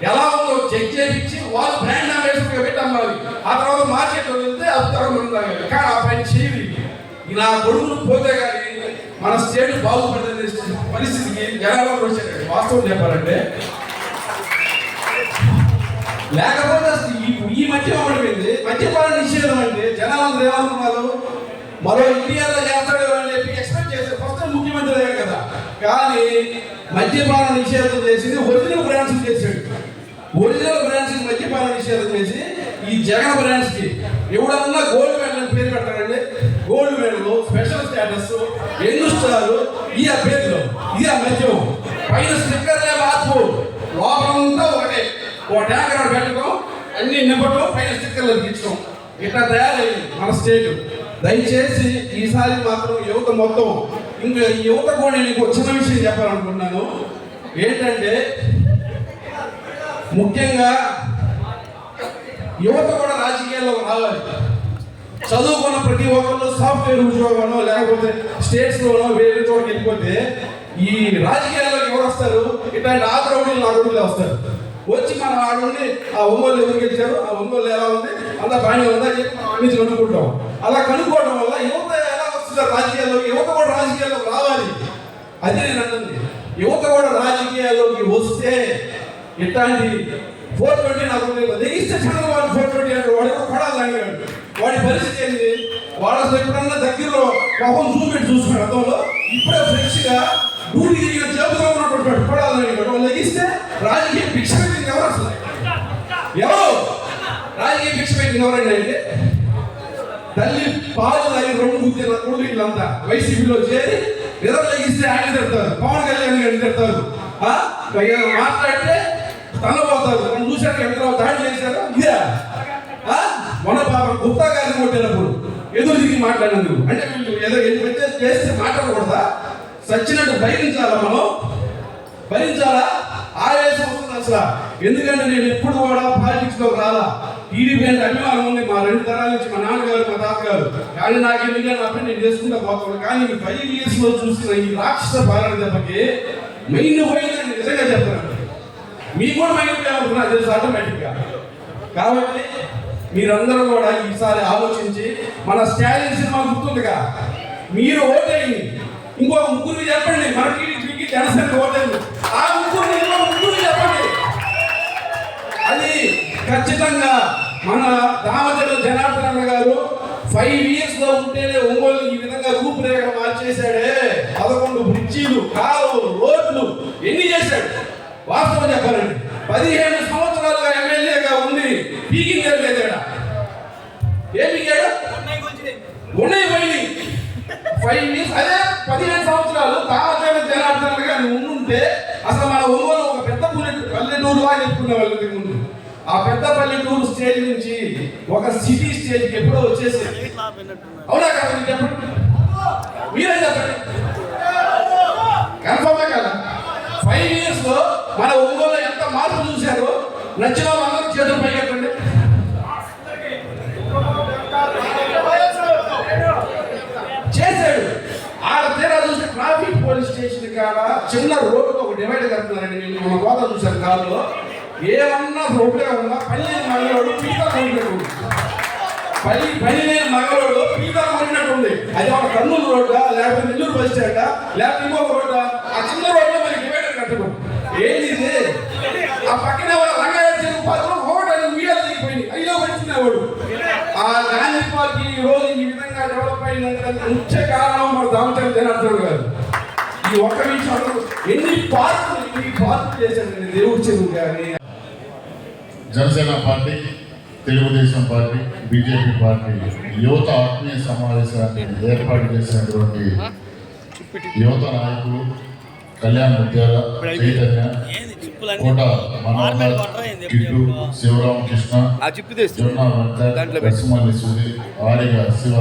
ఎలా ఉందో చెక్ చేయించి వాళ్ళు బ్రాండ్ అంబాసిడర్ పెట్టి అమ్మాలి. ఆ తర్వాత మార్కెట్లో వెళ్తే అది తరం తాగాలి. కానీ ఆ పని చేయదు. ఇలా కొడుకులు పోతే కానీ మన స్టేట్ బాగుపడుతుంది పరిస్థితికి జనాలు వచ్చారు. వాస్తవం చెప్పాలంటే లేకపోతే ఈ మద్యం పడిపోయింది. మద్యపాన నిషేధం అంటే జనాలందరూ ఏమనుకున్నారు, మరో ఇండియాలో చేస్తాడు అని చెప్పి ఎక్స్పెక్ట్ చేశారు. ఫస్ట్ ముఖ్యమంత్రి అయ్యాడు కదా. కానీ మద్యపాన నిషేధం చేసింది ఒరిజినల్ బ్రాండ్స్ చేశాడు. ఒరిజినల్ బ్రాండ్స్ మద్యపాన నిషేధం చేసి ఈ జగన్ బ్రాండ్స్ కి ఎవడన్నా గోల్డ్ మెడల్ అని పేరు పెట్టారండి. గోల్డ్ మెడల్, స్పెషల్ స్టేటస్, ఎన్ను స్టార్ ఈ ఆ పేరులో ఇది ఆ మద్యం. పైన స్టిక్కర్లే మార్పు, లోపలంతా ఒకటే. ఓ ట్యాంకర్ పెట్టడం, అన్ని నింపటం, పైన స్టిక్కర్లు తీర్చడం, ఇట్లా తయారైంది మన స్టేట్. దయచేసి ఈసారి మాత్రం యువత మొత్తం, ఇంకా యువత కూడా నేను ఇంకో చిన్న విషయం చెప్పాలనుకుంటున్నాను. ఏంటంటే ముఖ్యంగా యువత కూడా రాజకీయాల్లో రావాలి. చదువుకున్న ప్రతి ఒక్కళ్ళు సాఫ్ట్వేర్ ఉద్యోగంలో లేకపోతే స్టేట్స్లోనో వేరే చోటుకి వెళ్ళిపోతే ఈ రాజకీయాల్లోకి ఎవరు వస్తారు? ఇట్లాంటి ఆదరవులు నాగుడులే వస్తారు. వచ్చి మనం ఆడుండి ఆ ఒంగోలు ఎవరు గెలిచారు, ఆ ఒంగోలు ఎలా ఉంది, అంతా బాగానే ఉందా అని చెప్పి అన్ని కనుక్కుంటాం. అలా కనుక్కోవడం వల్ల యువత ఎలా వస్తున్నారు రాజకీయాల్లోకి? యువత కూడా రాజకీయాల్లోకి రావాలి. అదే నేను అంటుంది. యువత కూడా రాజకీయాల్లోకి వస్తే ఇట్లాంటి 420 నాకు లెగిస్తే చంద్రబాబు 420 అంటే వాడు పడాలి అడిగాడు. వాడి పరిస్థితి ఏంటి? వాడు అసలు ఎప్పుడన్నా దగ్గరలో మొహం చూపెట్టి చూసుకున్నాడు అర్థంలో. ఇప్పుడే ఫ్రెష్గా డ్యూటీ తిరిగిన చేతుల్లో ఉన్నటువంటి పడాలి అడిగాడు. వాళ్ళు లెగిస్తే రాజకీయ భిక్ష పెట్టింది ఎవరు? అసలు ఎవరు రాజకీయ భిక్ష పెట్టింది ఎవరండి అంటే తల్లి పాలు తాగి 2 గుర్తిన కొడుకులంతా వైసీపీలో చేరి నిద్ర లెగిస్తే ఆయన తిడతారు, పవన్ కళ్యాణ్ గారిని తిడతారు, మాట్లాడితే తనపోతారు. మనం చూశారు ఎంత దాడి చేశారు. ఇదే మన పాప గుప్తా గారిని కొట్టినప్పుడు ఎదురు తిరిగి మాట్లాడినందుకు అంటే వీళ్ళు ఏదో ఎన్ని చేస్తే మాట్లాడకూడదా? సచ్చినట్టు భరించాలా? మనం భరించాలా? ఆవేశం వస్తుంది అసలు. ఎందుకంటే నేను ఎప్పుడు కూడా పాలిటిక్స్ లో రాలా. టీడీపీ అంటే అభిమానం ఉంది. మా 2 తరాల నుంచి మా నాన్నగారు మా తాతగారు, కానీ నాకు ఎందుకంటే నా పని నేను చేసుకుంటా పోతాను. కానీ ఈ 5 years లో చూసిన ఈ రాక్షస పాలన దెబ్బకి మెయిన్ పోయిందని నిజంగా చెప్తాను. మీకు కూడా మైండ్ పోయాలనుకున్నా తెలుసు ఆటోమేటిక్గా. కాబట్టి మీరందరూ కూడా ఈసారి ఆలోచించి మన స్టాలిన్ సినిమా గుర్తుందిగా, మీరు ఓటేయండి. ఇంకో 3 చెప్పండి, మన టీడీపీకి జనసేనకి ఓటేయండి. ఆ 3 చెప్పండి. అది ఖచ్చితంగా మన దామచర్ల జనార్దన్ గారు 5 years లో ఉంటేనే ఒంగోలు ఈ విధంగా రూపురేఖలు మార్చేశాడే. 11 బ్రిడ్జీలు, కాలువలు, రోడ్లు ఎన్ని చేశాడు. వాస్తవం చెప్పాలండి, 15 సంవత్సరాలుగా ఎమ్మెల్యేగా ఉండి పీకింగ్ లేదాడా? ఏ పీకాడు? ఉన్నాయి పోయింది 5 years. అదే 15 సంవత్సరాలు దామచర్ల జనార్దన్ గారు ఉండుంటే అసలు మన ఒంగోలు ఒక పెద్ద పల్లెటూరులా చెప్పుకునే వాళ్ళకి ముందు. ఆ పెద్ద పల్లెటూరు స్టేజ్ నుంచి ఒక సిటీ స్టేజ్కి ఎప్పుడో వచ్చేసి, అవునా కదా? మీరు చెప్పండి, మీరే చెప్పండి, కన్ఫర్మే కదా? 5 years లో మన ఒంగోలు ఎంత మార్పు చూశారో నచ్చిన వాళ్ళందరూ చేతులు పైకెట్టండి. చేశాడు. ఆడ తీరా చూస్తే ట్రాఫిక్ పోలీస్ స్టేషన్ కాడ చిన్న రోడ్డు ఒక డివైడ్ కడుతున్నారండి. నేను మన కోత చూశాను కారులో. ఏమన్నా రోడ్డే ఉందా? పని లేని మగవాడు పీతలు కొట్టినట్టు, పని లేని మగవాడు పీతలు కొట్టినట్టు ఉంది. అది ఒక కర్నూలు రోడ్డా, లేకపోతే నెల్లూరు బస్ స్టాండా, లేకపోతే ఇంకొక రోడ్డా? ఆ చిన్న రోడ్లో మరి డివైడర్ కట్టడం ఏంది? ఆ పక్కనే వాళ్ళ రంగారెడ్డి ఒకటి వీడియో దిగిపోయింది, అయ్యో వచ్చినవాడు. ఆ గాంధీ పార్క్ ఈ రోజు ఈ విధంగా డెవలప్ అయినందుకు ముఖ్య కారణం మన దామచర్ల జనార్దన్ గారు. ఈ ఒక్క విషయం ఎన్ని పార్కులు చేశాడు దేవుడి చెరువు కానీ. Janasena party, Telugu Desam party, BJP party యువత ఆత్మీయ సమావేశాన్ని ఏర్పాటు చేసినటువంటి యువత నాయకులు కళ్యాణ్ ముత్యాల, చైతన్య, కోట మనోహర్, కిట్టు, శివరామకృష్ణ, జొన్న వెంకట్, రసుమల్లి సుధీర్, ఆరిగా శివ,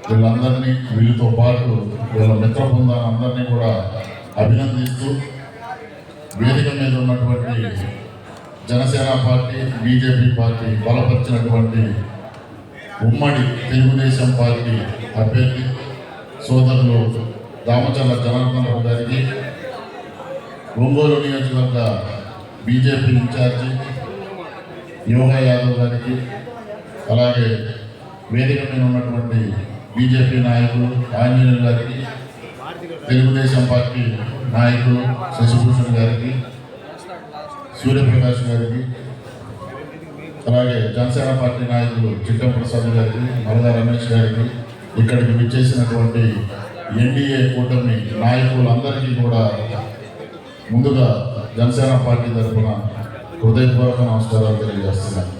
వీళ్ళందరినీ, వీళ్ళతో పాటు వీళ్ళ మిత్ర బృందాన్ని అందరినీ కూడా అభినందిస్తూ వేదిక మీద ఉన్నటువంటి జనసేన పార్టీ, బీజేపీ పార్టీ బలపరిచినటువంటి ఉమ్మడి తెలుగుదేశం పార్టీ అభ్యర్థి సోదరులు దామచర్ల జనార్దన్ రావు గారికి, ఒంగోలు నియోజకవర్గ బీజేపీ ఇన్ఛార్జి యోగా యాదవ్ గారికి, అలాగే వేదిక మీద ఉన్నటువంటి బీజేపీ నాయకులు ఆంజనేయులు గారికి, తెలుగుదేశం పార్టీ నాయకులు శశిభూషణ్ గారికి, సూర్యప్రకాష్ గారికి, అలాగే జనసేన పార్టీ నాయకులు చిట్టం ప్రసాద్ గారికి, మరదా రమేష్ గారికి, ఇక్కడికి విచ్చేసినటువంటి ఎన్డీఏ కూటమి నాయకులందరికీ కూడా ముందుగా జనసేన పార్టీ తరఫున హృదయపూర్వక నమస్కారాలు తెలియజేస్తున్నాను.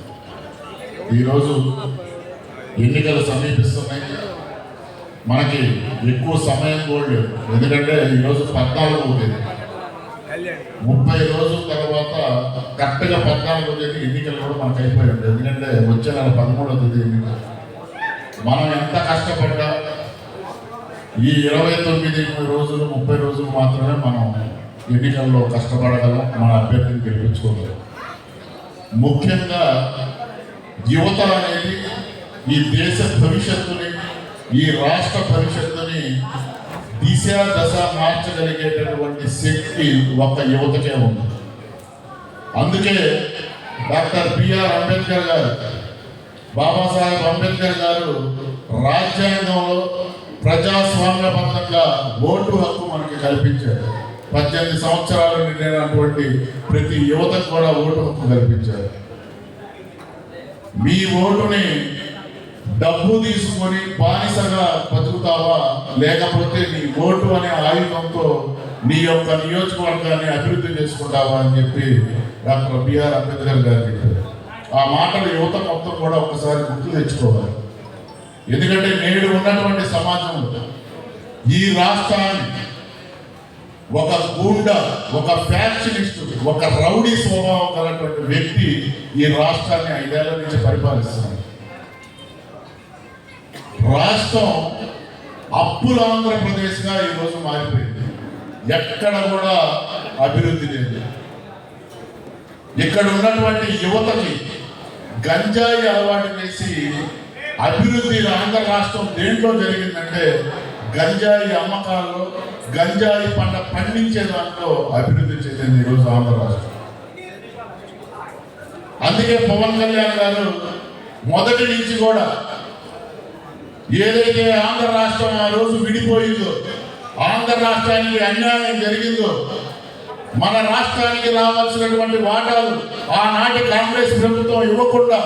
ఈరోజు ఎన్నికలు సమీపిస్తున్నాయి. మనకి ఎక్కువ సమయం కూడా లేదు. ఎందుకంటే ఈరోజు 14వ తేదీ, 30 రోజుల తర్వాత కరెక్ట్గా 14వ తేదీ ఎన్నికలు కూడా మనకు అయిపోయింది. ఎందుకంటే వచ్చే నెల 13వ తేదీ ఎన్నికలు. మనం ఎంత కష్టపడ్డా ఈ 29 రోజులు 30 రోజులు మాత్రమే మనం ఎన్నికల్లో కష్టపడగలం, మన అభ్యర్థిని గెలిపించుకోగలం. ముఖ్యంగా యువత అనేది ఈ దేశ భవిష్యత్తుని, ఈ రాష్ట్ర భవిష్యత్తుని దిశ దశ మార్చగలిగేటటువంటి శక్తి ఒక్క యువతకే ఉంది. అందుకే డాక్టర్ బిఆర్ అంబేద్కర్ గారు, బాబాసాహెబ్ అంబేద్కర్ గారు రాజ్యాంగంలో ప్రజాస్వామ్యబద్ధంగా ఓటు హక్కు మనకి కల్పించారు. 18 సంవత్సరాలు నిండినటువంటి ప్రతి యువతకు కూడా ఓటు హక్కు కల్పించారు. మీ ఓటుని డబ్బు తీసుకొని బానిసగా బతుకుతావా, లేకపోతే నీ ఓటు అనే ఆయుధంతో నీ యొక్క నియోజకవర్గాన్ని అభివృద్ధి చేసుకుంటావా అని చెప్పి డాక్టర్ బిఆర్ అంబేద్కర్ గారు చెప్పారు. ఆ మాటలు యువత మొత్తం కూడా ఒకసారి గుర్తు తెచ్చుకోవాలి. ఎందుకంటే నేడు ఉన్నటువంటి సమాజంలో ఈ రాష్ట్రాన్ని ఒక గూండా, ఒక ఫ్యాక్షనిస్ట్, ఒక రౌడీ స్వభావం గలటువంటి వ్యక్తి ఈ రాష్ట్రాన్ని 5 ఏళ్ల నుంచి పరిపాలిస్తున్నారు. రాష్ట్రం అప్పుల ఆంధ్రప్రదేశ్గా ఈరోజు మారిపోయింది. ఎక్కడ కూడా అభివృద్ధి లేదు. ఇక్కడ ఉన్నటువంటి యువతకి గంజాయి అలవాటు చేసి అభివృద్ధి ఆంధ్ర రాష్ట్రం దేంట్లో జరిగిందంటే గంజాయి అమ్మకాల్లో, గంజాయి పంట పండించే దాంట్లో అభివృద్ధి చెందింది ఈరోజు ఆంధ్ర రాష్ట్రం. అందుకే పవన్ కళ్యాణ్ గారు మొదటి నుంచి కూడా ఏదైతే ఆంధ్ర రాష్ట్రం ఆ రోజు విడిపోయిందో, ఆంధ్ర రాష్ట్రానికి అన్యాయం జరిగిందో, మన రాష్ట్రానికి రావాల్సినటువంటి వాటాలు ఆనాటి కాంగ్రెస్ ప్రభుత్వం ఇవ్వకుండా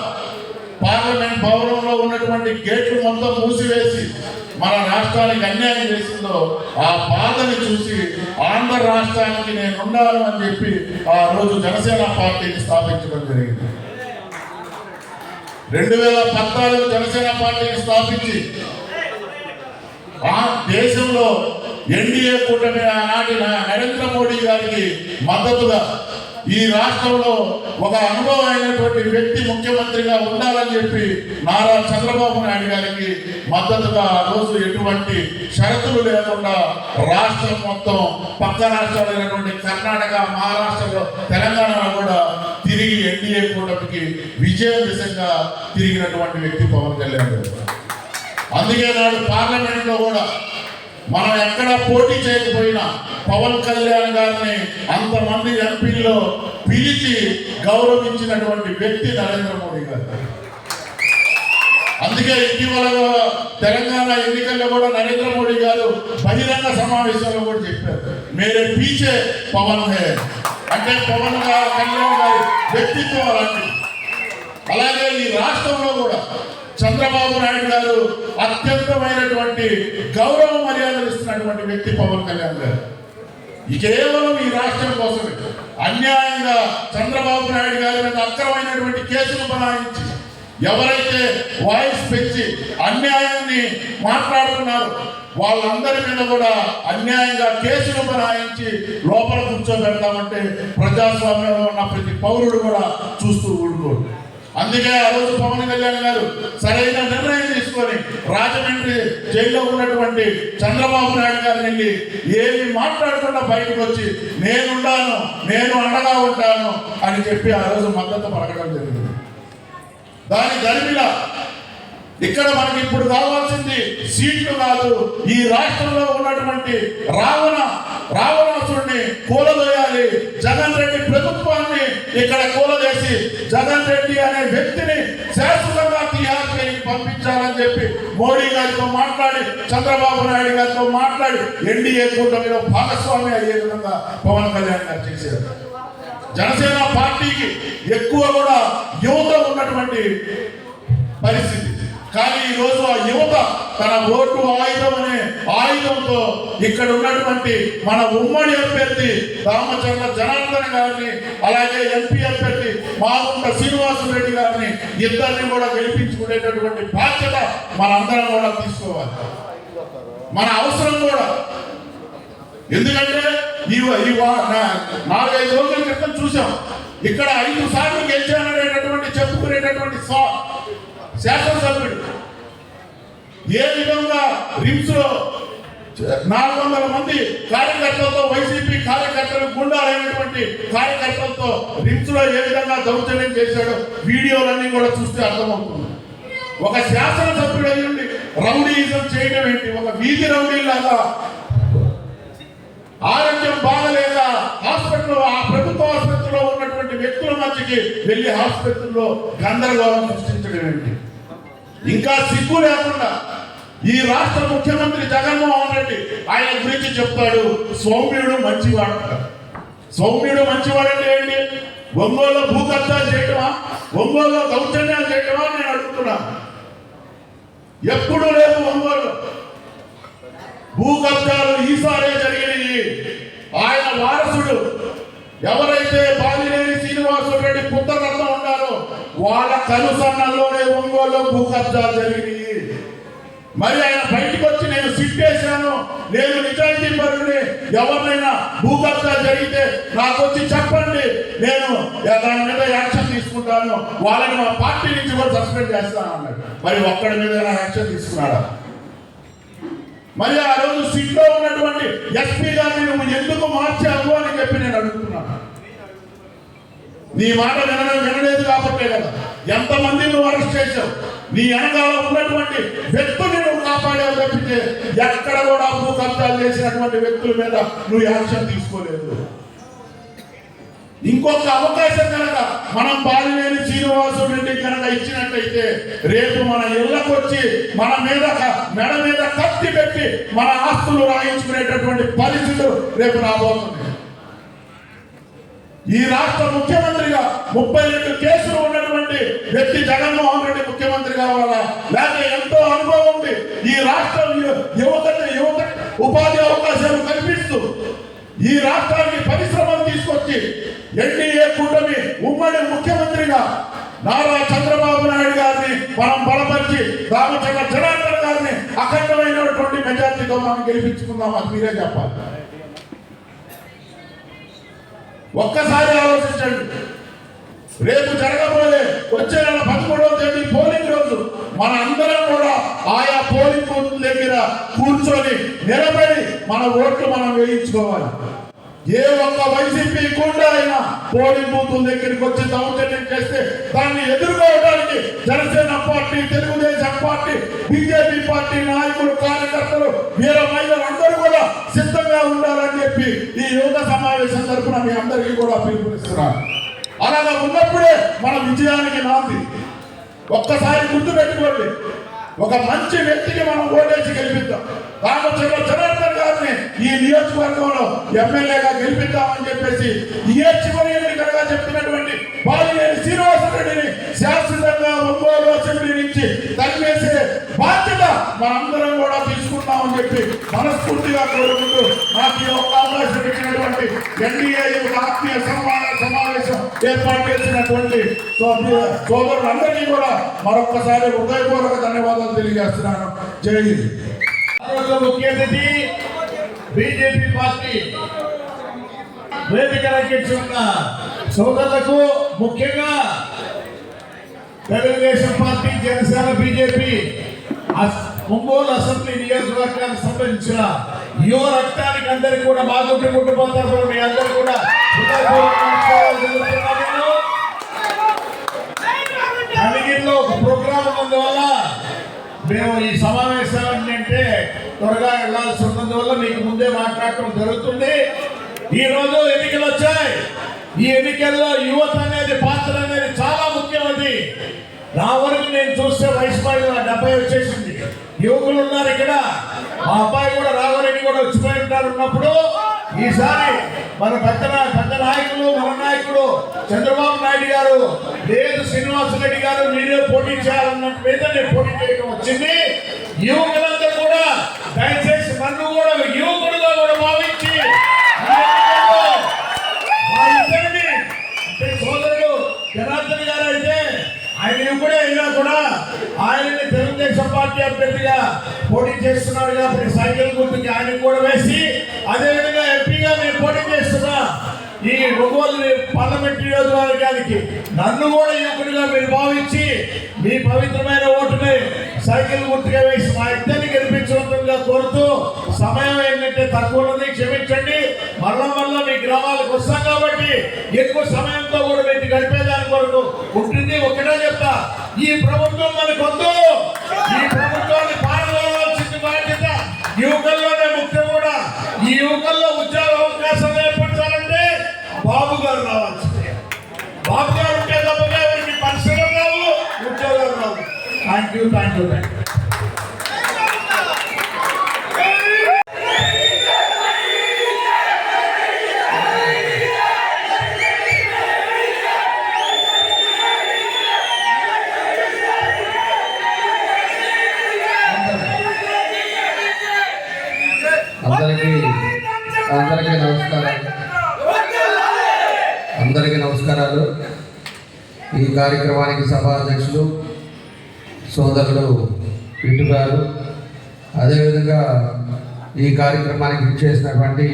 పార్లమెంట్ భవనంలో ఉన్నటువంటి గేట్లు మొత్తం మూసివేసి మన రాష్ట్రానికి అన్యాయం చేసిందో, ఆ బాధని చూసి ఆంధ్ర రాష్ట్రానికి నేను ఉండాలి అని చెప్పి ఆ రోజు జనసేన పార్టీని స్థాపించడం జరిగింది. 2014 జనసేన పార్టీని స్థాపించి ఆ దేశంలో ఎన్డీఏ కూటమి ఆనాటి నరేంద్ర మోడీ గారికి మద్దతుగా ఈ రాష్ట్రంలో ఒక అనుభవం అయినటువంటి వ్యక్తి ముఖ్యమంత్రిగా ఉండాలని చెప్పి నారా చంద్రబాబు నాయుడు గారికి మద్దతుగా ఆ రోజు ఎటువంటి షరతులు లేకుండా రాష్ట్రం మొత్తం పక్క రాష్ట్రాలైనటువంటి కర్ణాటక, మహారాష్ట్రలో, తెలంగాణలో కూడా తిరిగి ఎన్డీఏ కూటమికి విజయ దిశగా తిరిగినటువంటి వ్యక్తి పవన్ కళ్యాణ్ గారు. అందుకే నాడు పార్లమెంట్లో కూడా మనం ఎక్కడ పోటీ చేయకపోయినా పవన్ కళ్యాణ్ గారిని అంతమంది ఎంపీల్లో పిలిచి గౌరవించినటువంటి వ్యక్తి నరేంద్ర మోడీ గారు. అందుకే ఇటీవల తెలంగాణ ఎన్నికల్లో కూడా నరేంద్ర మోడీ గారు బహిరంగ సమావేశంలో కూడా చెప్పారు, మేరే పీచే పవన్ హే, అంటే పవన్ కళ్యాణ్ గారి వ్యక్తిత్వం అలాంటిది. అలాగే ఈ రాష్ట్రంలో కూడా చంద్రబాబు నాయుడు గారు అత్యంతమైనటువంటి గౌరవ మర్యాదలు ఇస్తున్నటువంటి వ్యక్తి పవన్ కళ్యాణ్ గారు. కేవలం ఈ రాష్ట్రం కోసమే అన్యాయంగా చంద్రబాబు నాయుడు గారి మీద అక్రమైనటువంటి కేసులు బనాయించి ఎవరైతే వాయిస్ పెంచి అన్యాయాన్ని మాట్లాడుతున్నారు వాళ్ళందరి మీద కూడా అన్యాయంగా కేసులు బనాయించి లోపల కూర్చోబెడతామంటే ప్రజాస్వామ్యంలో ఉన్న ప్రతి పౌరుడు కూడా చూస్తూ ఊడుకోడు. అందుకే ఆ రోజు పవన్ కళ్యాణ్ గారు సరైన నిర్ణయం తీసుకొని రాజమండ్రి జైల్లో ఉన్నటువంటి చంద్రబాబు నాయుడు గారిని వెళ్ళి ఏమి మాట్లాడకుండా బయటకు వచ్చి నేనుండాను, నేను అండగా ఉంటాను అని చెప్పి ఆ రోజు మద్దతు పలకడం జరిగింది. దాని దరిమిలా ఇక్కడ మనకి ఇప్పుడు కావాల్సింది సీట్లు కాదు, ఈ రాష్ట్రంలో ఉన్నటువంటి రావణాసుడిని కూలదోయాలి, జగన్ రెడ్డి ప్రభుత్వాన్ని ఇక్కడ కూలదేసి జగన్ రెడ్డి అనే వ్యక్తిని శాశ్వతంగా తిహార్ జైలుకి పంపించాలని చెప్పి మోడీ గారితో మాట్లాడి, చంద్రబాబు నాయుడు గారితో మాట్లాడి ఎన్డీఏ కూటమిలో భాగస్వామి అయ్యే విధంగా పవన్ కళ్యాణ్ గారు చేశారు. జనసేన పార్టీకి ఎక్కువ కూడా యువత ఉన్నటువంటి పరిస్థితి. కానీ ఈరోజు ఆ యువత తన ఓటు ఆయుధం అనే ఆయుధంతో ఇక్కడ ఉన్నటువంటి మన ఉమ్మడి అభ్యర్థి దామచర్ల జనార్దన్ గారిని, అలాగే ఎంపీ అభ్యర్థి మాగుంట శ్రీనివాసరెడ్డి గారిని ఇద్దరిని కూడా గెలిపించుకునేటటువంటి బాధ్యత మనందరం కూడా తీసుకోవాలి. మన అవసరం కూడా. ఎందుకంటే 4-5 రోజుల క్రితం చూసాం, ఇక్కడ 5 సార్లు గెలిచాననేటటువంటి చెప్పుకునేటటువంటి శాసనసభ్యుడు ఏ విధంగా రిమ్స్ లో 400 మంది కార్యకర్తలతో, వైసీపీ కార్యకర్తలు, గుండాలైనటువంటి కార్యకర్తలతో రిమ్స్ లో ఏ విధంగా దౌర్జన్యం చేశాడో వీడియోలన్నీ కూడా చూస్తే అర్థమవుతుంది. ఒక శాసనసభ్యుడు అయ్యుండి రౌడీయిజం చేయడం ఏంటి? ఒక వీధి రౌడీలాగా ఆరోగ్యం బాగలేక హాస్పిటల్లో, ఆ ప్రభుత్వ ఆసుపత్రిలో ఉన్నటువంటి వ్యక్తుల మధ్యకి వెళ్ళి హాస్పిటల్లో గందరగోళం సృష్టించడం ఏంటి? ఇంకా సిగ్గు లేకుండా ఈ రాష్ట్ర ముఖ్యమంత్రి జగన్మోహన్ రెడ్డి ఆయన గురించి చెప్తాడు, సౌమ్యుడు మంచివాడు. సౌమ్యుడు మంచివాడంటే ఏంటి? ఒంగోలు భూకబ్జాలు చేయటమా, ఒంగోలు దౌర్జన్యాలు చేయటమా నేను అడుగుతున్నా. ఎప్పుడూ లేదు ఒంగోలు భూకబ్జాలు, ఈసారే జరిగినాయి. ఆయన వారసుడు ఎవరైతే బాలినేని శ్రీనివాసరెడ్డి పుత్రరత్నం ఉన్నారో వాళ్ళ కనుసన్నల్లోనే ఒంగోలు భూకబ్జాలు జరిగినాయి. మరి ఆయన బయటకు వచ్చి నేను సిట్టేశాను, నేను నిజాయితీ పరుడిని, ఎవరినైనా భూకబ్జాలు జరిగితే నాకు వచ్చి చెప్పండి, నేను దాని మీద యాక్షన్ తీసుకుంటాను, వాళ్ళని మా పార్టీ నుంచి కూడా సస్పెండ్ చేస్తాను అన్నాడు. మరి ఒక్కడి మీద యాక్షన్ తీసుకున్నాడా? మరి ఆ రోజు సిట్లో ఉన్నటువంటి ఎస్పీ గారిని నువ్వు ఎందుకు మార్చావు అని చెప్పి నేను అడుగుతున్నాను. నీ మాట వినలేదు కాబట్టే కదా. ఎంతమంది నువ్వు అరెస్ట్ చేశావు? నీ వెనకాల ఉన్నటువంటి వ్యక్తుల్ని నువ్వు కాపాడావు తప్పితే ఎక్కడ కూడా భూ కబ్జాలు చేసినటువంటి వ్యక్తుల మీద నువ్వు యాక్షన్ తీసుకోలేదు. ఇంకొక అవకాశం కనుక మనం బాలినేని శ్రీనివాసరెడ్డి కనుక ఇచ్చినట్టయితే రేపు మన ఇళ్లకు వచ్చి మన మీద మెడ మీద కత్తి పెట్టి మన ఆస్తులు రాయించుకునేటటువంటి పరిస్థితులు రేపు రాబోతుంది. ఈ రాష్ట్ర ముఖ్యమంత్రిగా 32 కేసులు ఉన్నటువంటి వ్యక్తి జగన్మోహన్ రెడ్డి ముఖ్యమంత్రి కావాలా? లేకపోతే ఎంతో అనుభవం ఉంది ఈ రాష్ట్రం యువత ఉపాధి అవకాశాలు కల్పిస్తూ ఈ రాష్ట్రానికి పరిశ్రమలు తీసుకొచ్చి ఎన్డీఏ కూటమి ఉమ్మడి ముఖ్యమంత్రిగా నారా చంద్రబాబు నాయుడు గారిని మనం బలపరిచి రామచంద్ర జనార్దన్ గారిని అఖండమైనటువంటి మెజార్టీతో మనం గెలిపించుకుందాం. అది మీరే చెప్పాలి. ఒక్కసారి ఆలోచించండి. రేపు జరగబోయే వచ్చే నెల 11వ తేదీ పోలింగ్ రోజు మన అందరం కూడా ఆయా పోలింగ్ బూత్ దగ్గర కూర్చొని నిలబడి మన ఓట్లు మనం వేయించుకోవాలి. ఏ ఒక్క వైసీపీ గుండా అయినా పోలింగ్ బూత్ దగ్గరికి వచ్చి దౌర్జన్యం చేస్తే దాన్ని ఎదుర్కోవడానికి Janasena party, Telugu Desam party, BJP party నాయకులు, కార్యకర్తలు, వీర మహిళలు అందరూ కూడా సిద్ధంగా ఉండాలని చెప్పి ఈ యువత సమావేశం తరఫున మీ అందరికీ కూడా పిలుపునిస్తున్నారు. అలాగా ఉన్నప్పుడే మన విజయానికి నాంది. ఒక్కసారి గుర్తుపెట్టుకోండి, ఒక మంచి వ్యక్తికి మనం ఓటేసి గెలిపిద్దాం. రామచంద్ర జనార్దన్ గారిని ఈ నియోజకవర్గంలో ఎమ్మెల్యేగా గెలిపిద్దామని చెప్పేసి ఏ చివరి ఎన్నికలుగా చెప్తున్నటువంటి బాలినేని శ్రీనివాసరెడ్డిని శాశ్వతంగా ఒంగోలు అసెంబ్లీ నుంచి తరిమేసే బాధ్యత మనందరం కూడా తీసుకుంటామని చెప్పి మనస్ఫూర్తిగా కోరుకుంటూ నాకు ఈ ఒక్క అవకాశం ఇచ్చినటువంటి ఎన్డీఏ ఆత్మీయ సమావేశం ఏర్పాటు చేసినటువంటి సోదరులందరికీ కూడా మరొక్కసారి హృదయపూర్వక ధన్యవాదాలు తెలియజేస్తున్నాను. జై హింద్. ముఖ్య అతిథి బీజేపీ పార్టీ వేదిక రంకించున్న సోదరులకు, ముఖ్యంగా Telugu Desam party, Janasena, BJP Ongole assembly నియోజకవర్గానికి సంబంధించిన యువ రక్తానికి అందరికీ కూడా మా కుటుంబ మీ అందరూ కూడా కలిగిరిలో ఒక ప్రోగ్రాం ఉన్నందువల్ల మేము ఈ సమావేశాన్ని అంటే త్వరగా వెళ్లాల్సి ఉన్నందువల్ల మీకు ముందే మాట్లాడటం జరుగుతుంది. ఈ రోజు ఎన్నికలు వచ్చాయి. ఈ ఎన్నికల్లో యువత అనేది పాత్ర అనేది చాలా ముఖ్యమైనది. నా వరకు నేను చూస్తే వయసు 70 వచ్చేసింది. యువకులు ఉన్నారు ఇక్కడ. మా అబ్బాయి కూడా రాఘవరెడ్డి కూడా వచ్చిపోయి ఉంటారు. ఉన్నప్పుడు ఈసారి మన పెద్ద నాయకులు, మన నాయకుడు చంద్రబాబు నాయుడు గారు లేదు శ్రీనివాసరెడ్డి గారు మీరే పోటీ చేయాలన్నట్టు మీద నేను పోటీ చేయడం వచ్చింది. యువకులందరూ కూడా దయచేసి నన్ను కూడా యువకుడుగా కూడా భావించి మా ఇద్దరిని అంటే సోదరుడు జనార్దన్ గారు అయితే ఆయన యువకుడే అయినా కూడా ఆయనని తెలుగుదేశం పార్టీ అభ్యర్థిగా పోటీ చేస్తున్నాడు కాబట్టి సైకిల్ గుర్తుకి ఆయన కూడా వేసి అదేవిధంగా ఎంపీగా నేను పోటీ చేస్తున్నా. ఈ ఒంగోలు పార్లమెంట్ నియోజకవర్గానికి నన్ను కూడా యువకుడిగా మీరు భావించి మీ పవిత్రమైన ఓటుని సైకిల్ గుర్తుగా వేసి మా ఇద్దరిని గెలిపించవలసిందిగా కోరుతూ, సమయం ఏంటంటే తక్కువ ఉన్నది, క్షమించండి. మళ్ళా మీ గ్రామాలకు వస్తాం కాబట్టి ఎక్కువ సమయంతో కూడా మీరు గడిపేదాని కొరకు ఉంటుంది. ఒకటే చెప్తా, ఈ ప్రభుత్వం మనకొద్దు. ఈ ప్రభుత్వాన్ని పాల్గొనవలసిన బాధ్యత యువకుల్లోనే ముఖ్యం. కూడా ఈ యువకుల్లో ఉద్యోగ అవకాశాలు ఏర్పరచాలంటే బాబు గారు రావాల్సిందే. బాబు గారు ఉంటే తప్పగా ఎవరికి పరిశ్రమలు రావు, ఉద్యోగాలు రావు. Thank you. అందరికీ నమస్కారాలు. ఈ కార్యక్రమానికి సభా అధ్యక్షులు సోదరుడు పిట్టు గారు, అదేవిధంగా ఈ కార్యక్రమానికి ఇచ్చేసినటువంటి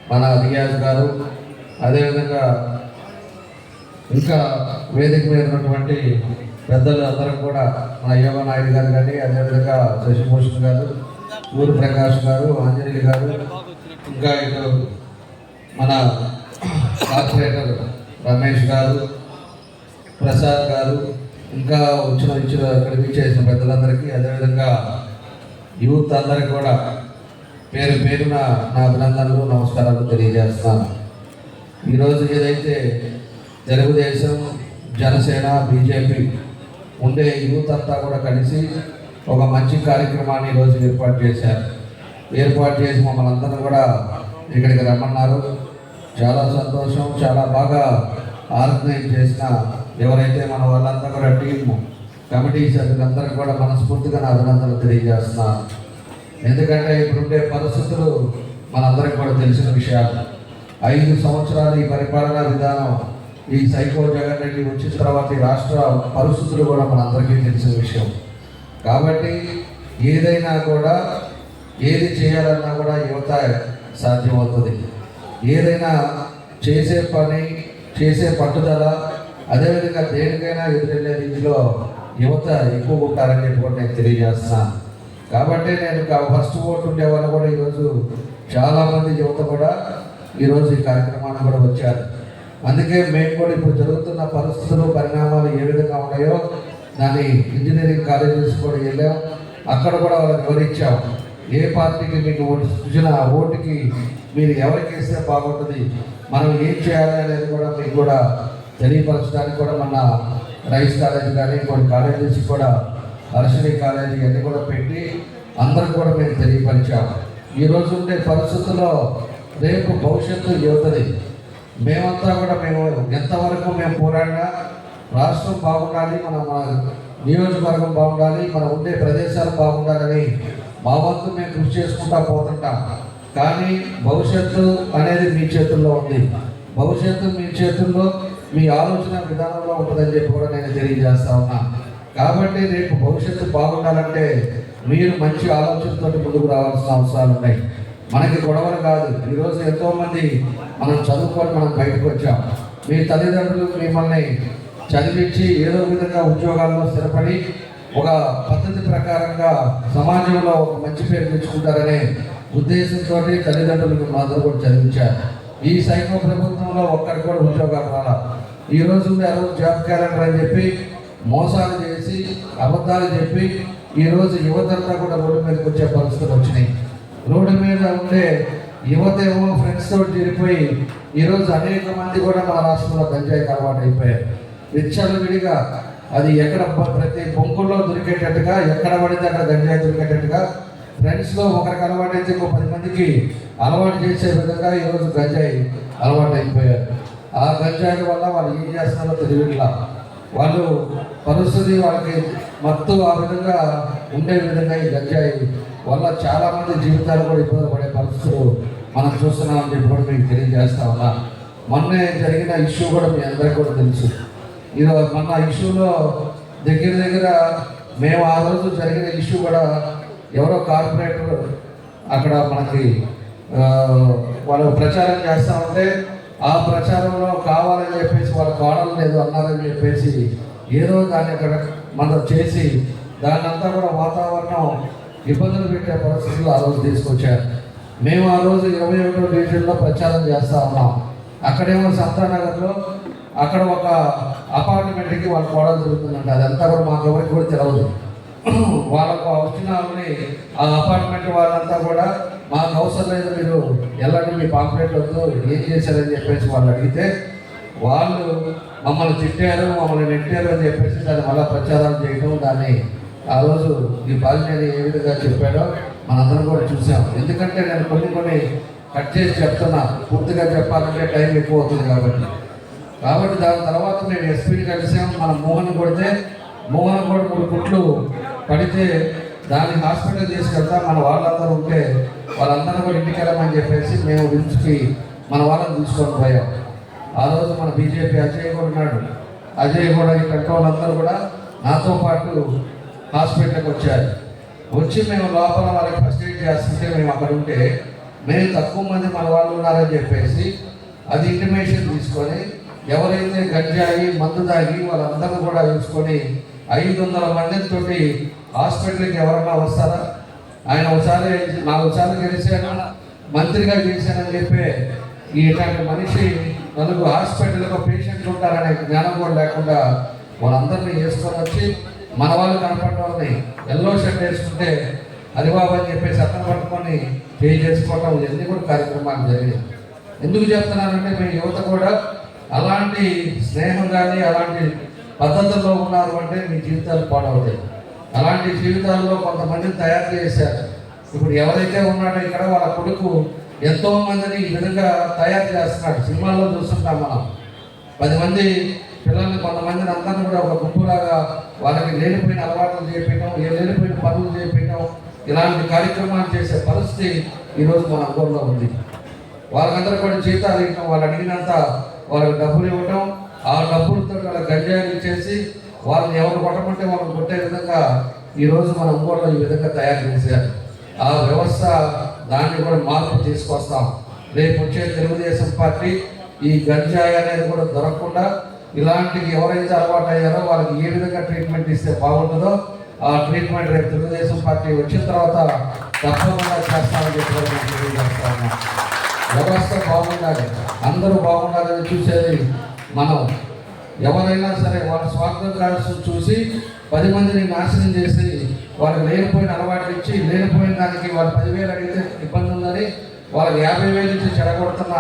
మన రియాజ్ గారు, అదేవిధంగా ఇంకా వేదిక మీద ఉన్నటువంటి పెద్దలు అందరం కూడా మన యోగ నాయుడు గారు కానీ, అదేవిధంగా శశిభూషణ్ గారు, సూర్యప్రకాష్ గారు, ఆంజనేయులు గారు, ఇంకా ఇటు మన కార్పొరేటర్ రమేష్ గారు, ప్రసాద్ గారు, ఇంకా ఇక్కడికి చేసిన పెద్దలందరికీ, అదేవిధంగా యూత్ అందరికీ కూడా పేరు పేరున నా అభినందనలు, నమస్కారాలు తెలియజేస్తున్నాను. ఈరోజు ఏదైతే తెలుగుదేశం, జనసేన, బీజేపీ ఉండే యూత్ అంతా కూడా కలిసి ఒక మంచి కార్యక్రమాన్ని ఈరోజు ఏర్పాటు చేశారు. ఏర్పాటు చేసి మమ్మల్ని అందరూ కూడా ఇక్కడికి రమ్మన్నారు. చాలా సంతోషం. చాలా బాగా ఆర్గనైజ్ చేసిన ఎవరైతే మన వాళ్ళంతా కూడా టీము కమిటీ సభ్యులందరికీ కూడా మనస్ఫూర్తిగా నా అభినందనలు తెలియజేస్తున్నాను. ఎందుకంటే ఇప్పుడుండే పరిస్థితులు మనందరికీ కూడా తెలిసిన విషయాలు. 5 సంవత్సరాలు ఈ పరిపాలనా విధానం, ఈ సైకో జగన్ రెడ్డి వచ్చిన తర్వాత ఈ రాష్ట్ర పరిస్థితులు కూడా మనందరికీ తెలిసిన విషయం. కాబట్టి ఏదైనా కూడా ఏది చేయాలన్నా కూడా యువత సాధ్యమవుతుంది. ఏదైనా చేసే పని, చేసే పట్టుదల, అదేవిధంగా దేనికైనా ఎదురెళ్ళే రీతిలో యువత ఎక్కువ ఉంటారని చెప్పి కూడా నేను తెలియజేస్తున్నాను. కాబట్టి నేను ఫస్ట్ ఓటు ఉండే వాళ్ళు కూడా ఈరోజు చాలామంది యువత కూడా ఈరోజు ఈ కార్యక్రమాన్ని కూడా వచ్చారు. అందుకే మేము కూడా ఇప్పుడు జరుగుతున్న పరిస్థితులు, పరిణామాలు ఏ విధంగా ఉన్నాయో దాన్ని ఇంజనీరింగ్ కాలేజెస్ కూడా వెళ్ళాం. అక్కడ కూడా వాళ్ళకి వివరించాం. ఏ పార్టీకి మీకు ఓటు సూచన, ఓటుకి మీరు ఎవరికి వేస్తే బాగుంటుంది, మనం ఏం చేయాలి అనేది కూడా మీకు కూడా తెలియపరచడానికి కూడా మన రైస్ కాలేజ్ కానీ కొన్ని కాలేజెస్ కూడా, అర్షణి కాలేజీ అన్నీ కూడా పెట్టి అందరికి కూడా మేము తెలియపరిచాము. ఈరోజు ఉండే పరిస్థితుల్లో రేపు భవిష్యత్తు యువతది. మేమంతా కూడా మేము ఎంతవరకు మేము పోరాడినా రాష్ట్రం బాగుండాలి, మన నియోజకవర్గం బాగుండాలి, మనం ఉండే ప్రదేశాలు బాగుండాలని మా వంతు మేము కృషి చేసుకుంటా పోతుంటాం. కానీ భవిష్యత్తు అనేది మీ చేతుల్లో ఉంది. భవిష్యత్తు మీ చేతుల్లో, మీ ఆలోచన విధానంలో ఉంటుందని చెప్పి కూడా నేను తెలియజేస్తా ఉన్నా. కాబట్టి రేపు భవిష్యత్తు బాగుండాలంటే మీరు మంచి ఆలోచనతో ముందుకు రావాల్సిన అవసరాలు ఉన్నాయి. మనకి గొడవలు కాదు. ఈరోజు ఎంతోమంది మనం చదువుకొని మనం బయటకు వచ్చాం. మీ తల్లిదండ్రులు మిమ్మల్ని చదివించి ఏదో విధంగా ఉద్యోగాల్లో స్థిరపడి ఒక పద్ధతి ప్రకారంగా సమాజంలో ఒక మంచి పేరు తెచ్చుకుంటారనే ఉద్దేశంతో తల్లిదండ్రులకు మాత్రం కూడా చదివించారు. ఈ సైకో ప్రభుత్వంలో ఒక్కరికి కూడా ఉద్యోగాలు రాలా. ఈరోజు జాబ్ క్యాలెండర్ అని చెప్పి మోసాలు చేసి, అబద్ధాలు చెప్పి ఈరోజు యువతంతా కూడా రోడ్డు మీదకి వచ్చే పరిస్థితులు వచ్చినాయి. రోడ్డు మీద ఉండే యువత ఏమో ఫ్రెండ్స్ తోటి చేరిపోయి ఈరోజు అనేక మంది కూడా మన రాష్ట్రంలో గంజాయికి అలవాటు అయిపోయారు. విచ్చలవిడిగా అది ఎక్కడ ప్రతి బొంకుల్లో దొరికేటట్టుగా, ఎక్కడ పడితే అక్కడ గంజాయి దొరికేటట్టుగా ఫ్రెండ్స్లో ఒకరికి అలవాటు అయితే ఇంకో 10 మందికి అలవాటు చేసే విధంగా ఈరోజు గంజాయి అలవాటు అయిపోయారు. ఆ గంజాయి వల్ల వాళ్ళు ఏం చేస్తున్నారో తెలియట్లా. వాళ్ళు పరిస్థితి వాళ్ళకి మత్తు ఆ విధంగా ఉండే విధంగా ఈ గంజాయి వల్ల చాలామంది జీవితాలు కూడా ఇబ్బంది పడే పరిస్థితులు మనం చూస్తున్నామని చెప్పి కూడా మీకు తెలియజేస్తా ఉన్నా. మొన్నే జరిగిన ఇష్యూ కూడా మీ అందరికీ కూడా తెలుసు. ఈరోజు మొన్న ఇష్యూలో దగ్గర మేము ఆ రోజు జరిగిన ఇష్యూ కూడా ఎవరో కార్పొరేటర్ అక్కడ మనకి వాళ్ళు ప్రచారం చేస్తూ ఉంటే ఆ ప్రచారంలో కావాలని చెప్పేసి వాళ్ళ కోడలు లేదు అన్నారని చెప్పేసి ఏదో దాన్ని అక్కడ మనం చేసి దాన్ని అంతా కూడా వాతావరణం ఇబ్బందులు పెట్టే పరిస్థితులు ఆ రోజు తీసుకొచ్చారు. మేము ఆ రోజు 21వ డివిజన్లో ప్రచారం చేస్తూ ఉన్నాం. అక్కడేమో సంతానగర్లో అక్కడ ఒక అపార్ట్మెంట్కి వాళ్ళ కోడలు జరుగుతుందంట. అదంతా కూడా మాకు ఎవరికి కూడా తెలియదు. వాళ్ళకు వచ్చిన వాళ్ళని ఆ అపార్ట్మెంట్ వాళ్ళంతా కూడా మాకు అవసరం లేదు, మీరు ఎలాంటి మీ పాంప్లెట్ వద్దు, ఏం చేశారని చెప్పేసి వాళ్ళు అడిగితే వాళ్ళు మమ్మల్ని తిట్టారు, మమ్మల్ని నెట్టారు అని చెప్పేసి దాన్ని మళ్ళీ ప్రచారాలు చేయడం, దాన్ని ఆ రోజు ఈ బాధ్యతని ఏ విధంగా చెప్పాడో మనందరం కూడా చూసాం. ఎందుకంటే నేను కొన్ని కట్ చేసి చెప్తున్నా, పూర్తిగా చెప్పాలంటే టైం ఎక్కువ అవుతుంది కాబట్టి దాని తర్వాత మేము ఎస్పీని కలిసాం. మనం మోహన్ కొడితే మోహన్ కూడా 3 కుట్లు పడితే దాన్ని హాస్పిటల్ తీసుకెళ్తా మన వాళ్ళందరూ ఉంటే వాళ్ళందరూ కూడా ఇంటికి వెళ్ళమని చెప్పేసి మేము విమ్స్కి మన వాళ్ళని తీసుకొని పోయాం. ఆ రోజు మన బీజేపీ అజయ్ కూడా ఉన్నాడు. అజయ్ కూడా ఈ వాళ్ళందరూ కూడా నాతో పాటు హాస్పిటల్కి వచ్చారు. వచ్చి మేము లోపల వాళ్ళకి ఫస్ట్ ఎయిడ్ చేస్తుంటే మేము అక్కడ ఉంటే మేము తక్కువ మంది మన వాళ్ళు ఉన్నారని చెప్పేసి అది ఇంటిమేషన్ తీసుకొని ఎవరైతే గంజాయి మందు తాగి వాళ్ళందరూ కూడా తీసుకొని 500 మందితో హాస్పిటల్కి ఎవరన్నా వస్తారా? ఆయన ఒకసారి 4 సార్లు గెలిచాను, మంత్రిగా చేశానని చెప్పి ఇట్లాంటి మనిషి నలుగురు హాస్పిటల్లో పేషెంట్లు ఉంటారనే జ్ఞానం కూడా లేకుండా వాళ్ళందరినీ వేసుకొని వచ్చి మన వాళ్ళు కనపడడం వాళ్ళని ఎల్లో షర్ట్ వేసుకుంటే హరిబాబు అని చెప్పేసి అర్థం పట్టుకొని పే చేసుకోవడం ఇవన్నీ కూడా కార్యక్రమాలు జరిగాయి. ఎందుకు చెప్తున్నానంటే మీ యువత కూడా అలాంటి స్నేహం కానీ అలాంటి పద్ధతుల్లో ఉన్నారు అంటే మీ జీవితాలు పాడవుతాయి. అలాంటి జీవితాల్లో కొంతమందిని తయారు చేశారు. ఇప్పుడు ఎవరైతే ఉన్నాడో ఇక్కడ వాళ్ళ కొడుకు ఎంతో మందిని ఈ విధంగా తయారు చేస్తున్నాడు. సినిమాల్లో చూస్తుంటాం మనం 10 మంది పిల్లల్ని కొంతమందిని అందరినీ కూడా ఒక గుంపులాగా వాళ్ళకి లేనిపోయిన అలవాట్లు చేపించడం, లేనిపోయిన పనులు చేపించడం, ఇలాంటి కార్యక్రమాలు చేసే పరిస్థితి ఈరోజు మన ఊళ్ళో ఉంది. వాళ్ళందరూ కూడా జీతాలు ఇవ్వడం, వాళ్ళు అడిగినంత వాళ్ళకి డబ్బులు ఇవ్వటం, ఆ డబ్బులతో వాళ్ళ గంజాయిలు ఇచ్చేసి వాళ్ళని ఎవరు కొట్టమంటే వాళ్ళని కొట్టే విధంగా ఈరోజు మన ఊళ్ళో ఈ విధంగా తయారు చేశారు. ఆ వ్యవస్థ దాన్ని కూడా మార్పు తీసుకొస్తాం. రేపు వచ్చే తెలుగుదేశం పార్టీ ఈ గంజాయి అనేది కూడా దొరకకుండా ఇలాంటి ఎవరైతే అలవాటు అయ్యారో వాళ్ళకి ఏ విధంగా ట్రీట్మెంట్ ఇస్తే బాగుంటుందో ఆ ట్రీట్మెంట్ రేపు తెలుగుదేశం పార్టీ వచ్చిన తర్వాత తప్పకుండా చేస్తామని చెప్పి వ్యవస్థ బాగుండాలి, అందరూ బాగుండాలని చూసేది మనం. ఎవరైనా సరే వాళ్ళ స్వార్థం కాల్సి చూసి 10 మందిని నాశనం చేసి వాళ్ళకి లేనిపోయిన అలవాట్లు ఇచ్చి లేనిపోయిన దానికి వాళ్ళు 10,000 అడిగితే ఇబ్బంది ఉందని వాళ్ళకి 50,000 ఇచ్చి చెడగొడుతున్న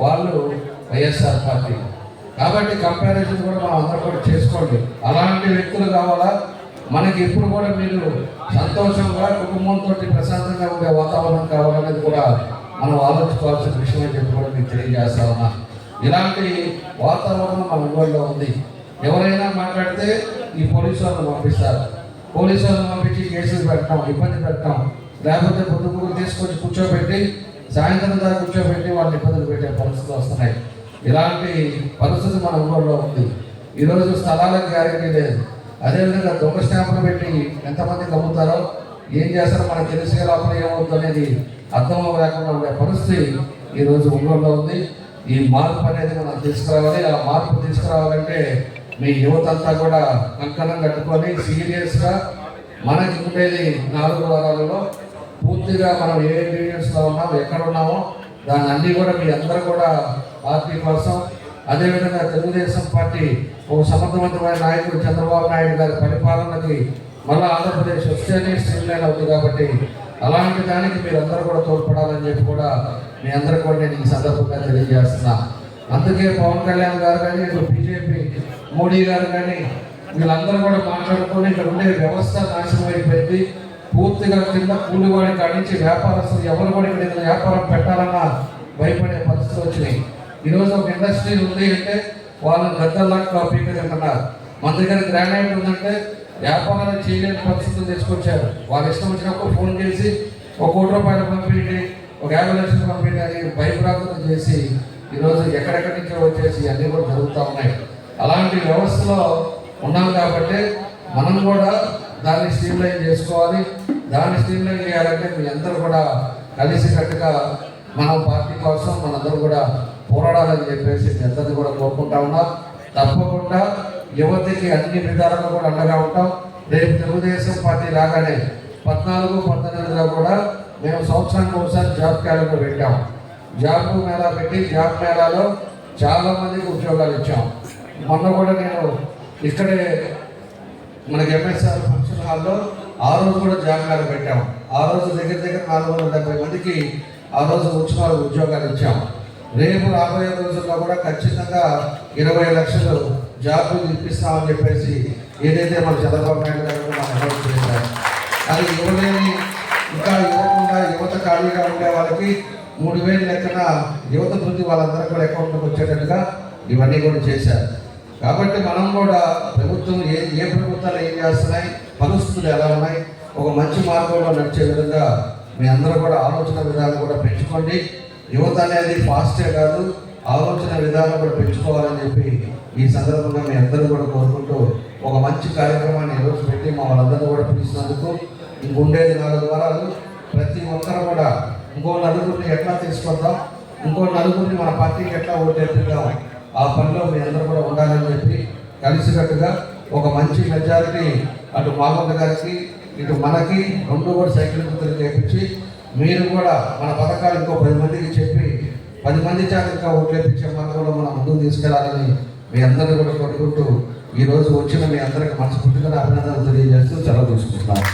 వాళ్ళు వైఎస్ఆర్ పార్టీ. కాబట్టి కంపారిజన్ కూడా మనం అందరూ కూడా చేసుకోండి. అలాంటి వ్యక్తులు కావాలా మనకి ఎప్పుడు కూడా మీరు సంతోషంగా కుటుంబంతో ప్రశాంతంగా ఉండే వాతావరణం కావాలనేది కూడా మనం ఆలోచించుకోవాల్సిన విషయం అని చెప్పి కూడా మీకు తెలియజేస్తా ఉన్నా. ఇలాంటి వాతావరణం మన ఊళ్ళో ఉంది. ఎవరైనా మాట్లాడితే ఈ పోలీసు వాళ్ళని పంపిస్తారు. పోలీసు వాళ్ళని పంపించి కేసులు పెట్టడం, ఇబ్బంది పెట్టడం, లేకపోతే పొద్దుకు తీసుకొచ్చి కూర్చోబెట్టి సాయంత్రం దాకా కూర్చోబెట్టి వాళ్ళని ఇబ్బందులు పెట్టే పరిస్థితులు వస్తున్నాయి. ఇలాంటి పరిస్థితి మన ఊళ్ళో ఉంది. ఈరోజు స్థలాలకు గ్యారెంటీ లేదు. అదేవిధంగా దొంగ స్టాంపులు పెట్టి ఎంతమందికి అమ్ముతారో ఏం చేస్తారో మనకు తెలిసే లోపల ఏమవుతుంది అనేది అర్థం లేకుండా ఉండే పరిస్థితి ఈరోజు ఊళ్ళో ఉంది. ఈ మార్పు అనేది మనం తీసుకురావాలి. ఆ మార్పు తీసుకురావాలంటే మీ యువత అంతా కూడా కంకణం కట్టుకొని సీరియస్గా మనకి ఉండేది 4 వారాలలో పూర్తిగా మనం ఏ ఇంగ్రీడియంట్స్లో ఉన్నామో ఎక్కడ ఉన్నామో దాన్ని అన్నీ కూడా మీ అందరూ కూడా పార్టీ కోసం, అదేవిధంగా తెలుగుదేశం పార్టీ ఒక సమర్థవంతమైన నాయకుడు చంద్రబాబు నాయుడు గారి పరిపాలనకి మళ్ళీ ఆంధ్రప్రదేశ్ వస్తేనే స్ట్రీమ్లైన్ అవుతుంది. కాబట్టి అలాంటి దానికి మీరందరూ కూడా తోడ్పడాలని చెప్పి కూడా మీ అందరూ కూడా నేను ఈ సందర్భంగా తెలియజేస్తున్నా. అందుకే పవన్ కళ్యాణ్ గారు కానీ, ఇప్పుడు బీజేపీ మోడీ గారు కానీ వీళ్ళందరూ కూడా మాట్లాడుకొని ఇక్కడ ఉండే వ్యవస్థ నాశనం అయిపోయింది. పూర్తిగా కింద కూలివాడి కాడి నుంచి వ్యాపారస్తులు ఎవరు కూడా ఇక్కడ ఏదైనా వ్యాపారం పెట్టాలన్నా భయపడే పరిస్థితులు వచ్చినాయి. ఈరోజు ఒక ఇండస్ట్రీ ఉంది అంటే వాళ్ళని గద్దల్లాగా కాపీగా తింటున్నారు. మన దగ్గర గ్రానైట్ ఉందంటే వ్యాపారాలు చేయలేని పరిస్థితులు తీసుకొచ్చారు. వాళ్ళు ఇష్టం వచ్చినప్పుడు ఫోన్ చేసి ₹1 కోటి పంపించి, ఒక 50 లక్షలు పంపించి అని భయప్రాంతం చేసి ఈరోజు ఎక్కడెక్కడి నుంచో వచ్చేసి అన్నీ కూడా జరుగుతూ ఉన్నాయి. అలాంటి వ్యవస్థలో ఉన్నాం కాబట్టి మనం కూడా దాన్ని స్ట్రీమ్లైన్ చేసుకోవాలి. దాన్ని స్ట్రీమ్లైన్ చేయాలంటే మీ అందరూ కూడా కలిసికట్టుగా మనం పార్టీ కోసం మనందరూ కూడా పోరాడాలని చెప్పేసి మీ అందరినీ కూడా కోరుకుంటా ఉన్నాం. తప్పకుండా యువతకి అన్ని విధాలుగా కూడా అండగా ఉంటాం. రేపు తెలుగుదేశం పార్టీ రాగానే 14, 19లో కూడా మేము సంవత్సరానికి ఒకసారి జాబ్ క్యాలెండర్ పెట్టాం. జాబ్ మేళా పెట్టి జాబ్ మేళాలో చాలా మందికి ఉద్యోగాలు ఇచ్చాం. మొన్న కూడా నేను ఇక్కడే మనకి ఎంఎస్ఆర్ ఫంక్షన్ హాల్లో ఆ రోజు కూడా జాబ్ మేళా పెట్టాం. ఆ రోజు దగ్గర 470 మందికి ఆ రోజు వచ్చిన ఉద్యోగాలు ఇచ్చాం. రేపు రాబోయే రోజుల్లో కూడా ఖచ్చితంగా 20 లక్షలు జాబులు ఇప్పిస్తామని చెప్పేసి ఏదైతే మన చంద్రబాబు నాయుడు గారు మనం అనౌన్స్ చేశారు. అది ఇవ్వలేని ఇంకా ఇవ్వకుండా యువత ఖాళీగా ఉండే వాళ్ళకి 3,000 లెక్కన యువత వృద్ధి వాళ్ళందరూ కూడా అకౌంట్లోకి వచ్చేటట్టుగా ఇవన్నీ కూడా చేశారు. కాబట్టి మనం కూడా ప్రభుత్వం ఏ ప్రభుత్వాలు ఏం చేస్తున్నాయి, పరిస్థితులు ఎలా ఉన్నాయి, ఒక మంచి మార్గంలో నడిచే విధంగా మీ అందరూ కూడా ఆలోచన విధానం కూడా పెంచుకోండి. యువత అనేది ఫాస్టే కాదు, ఆలోచన విధానం కూడా పెంచుకోవాలని చెప్పి ఈ సందర్భంగా మీ అందరూ కూడా కోరుకుంటూ ఒక మంచి కార్యక్రమాన్ని ఈరోజు పెట్టి మా వాళ్ళందరూ కూడా పిలిచినందుకు ఇంకొండేది 4 వారాలు ప్రతి ఒక్కరు కూడా ఇంకో నలుగురిని ఎట్లా తీసుకొద్దాం, ఇంకో నలుగురిని మన పార్టీకి ఎట్లా ఓటేపిద్దాం, ఆ పనిలో మీ అందరూ కూడా ఉండాలని చెప్పి కలిసికట్టుగా ఒక మంచి మెజారిటీ అటు మామూలు గారికి ఇటు మనకి 2 కూడా సైకిల్ గుర్తులు చేపించి మీరు కూడా మన పథకాలు ఇంకో 10 మందికి చెప్పి 10 మంది చేత ఓట్లేపించే మార్గంలో మనం ముందుకు తీసుకెళ్లాలని మీ అందరినీ కూడా కోరుకుంటూ ఈ రోజు వచ్చిన మీ అందరికి మనస్ఫూర్తిగా అభినందనలు తెలియజేస్తూ సెలవు తీసుకుంటున్నాను.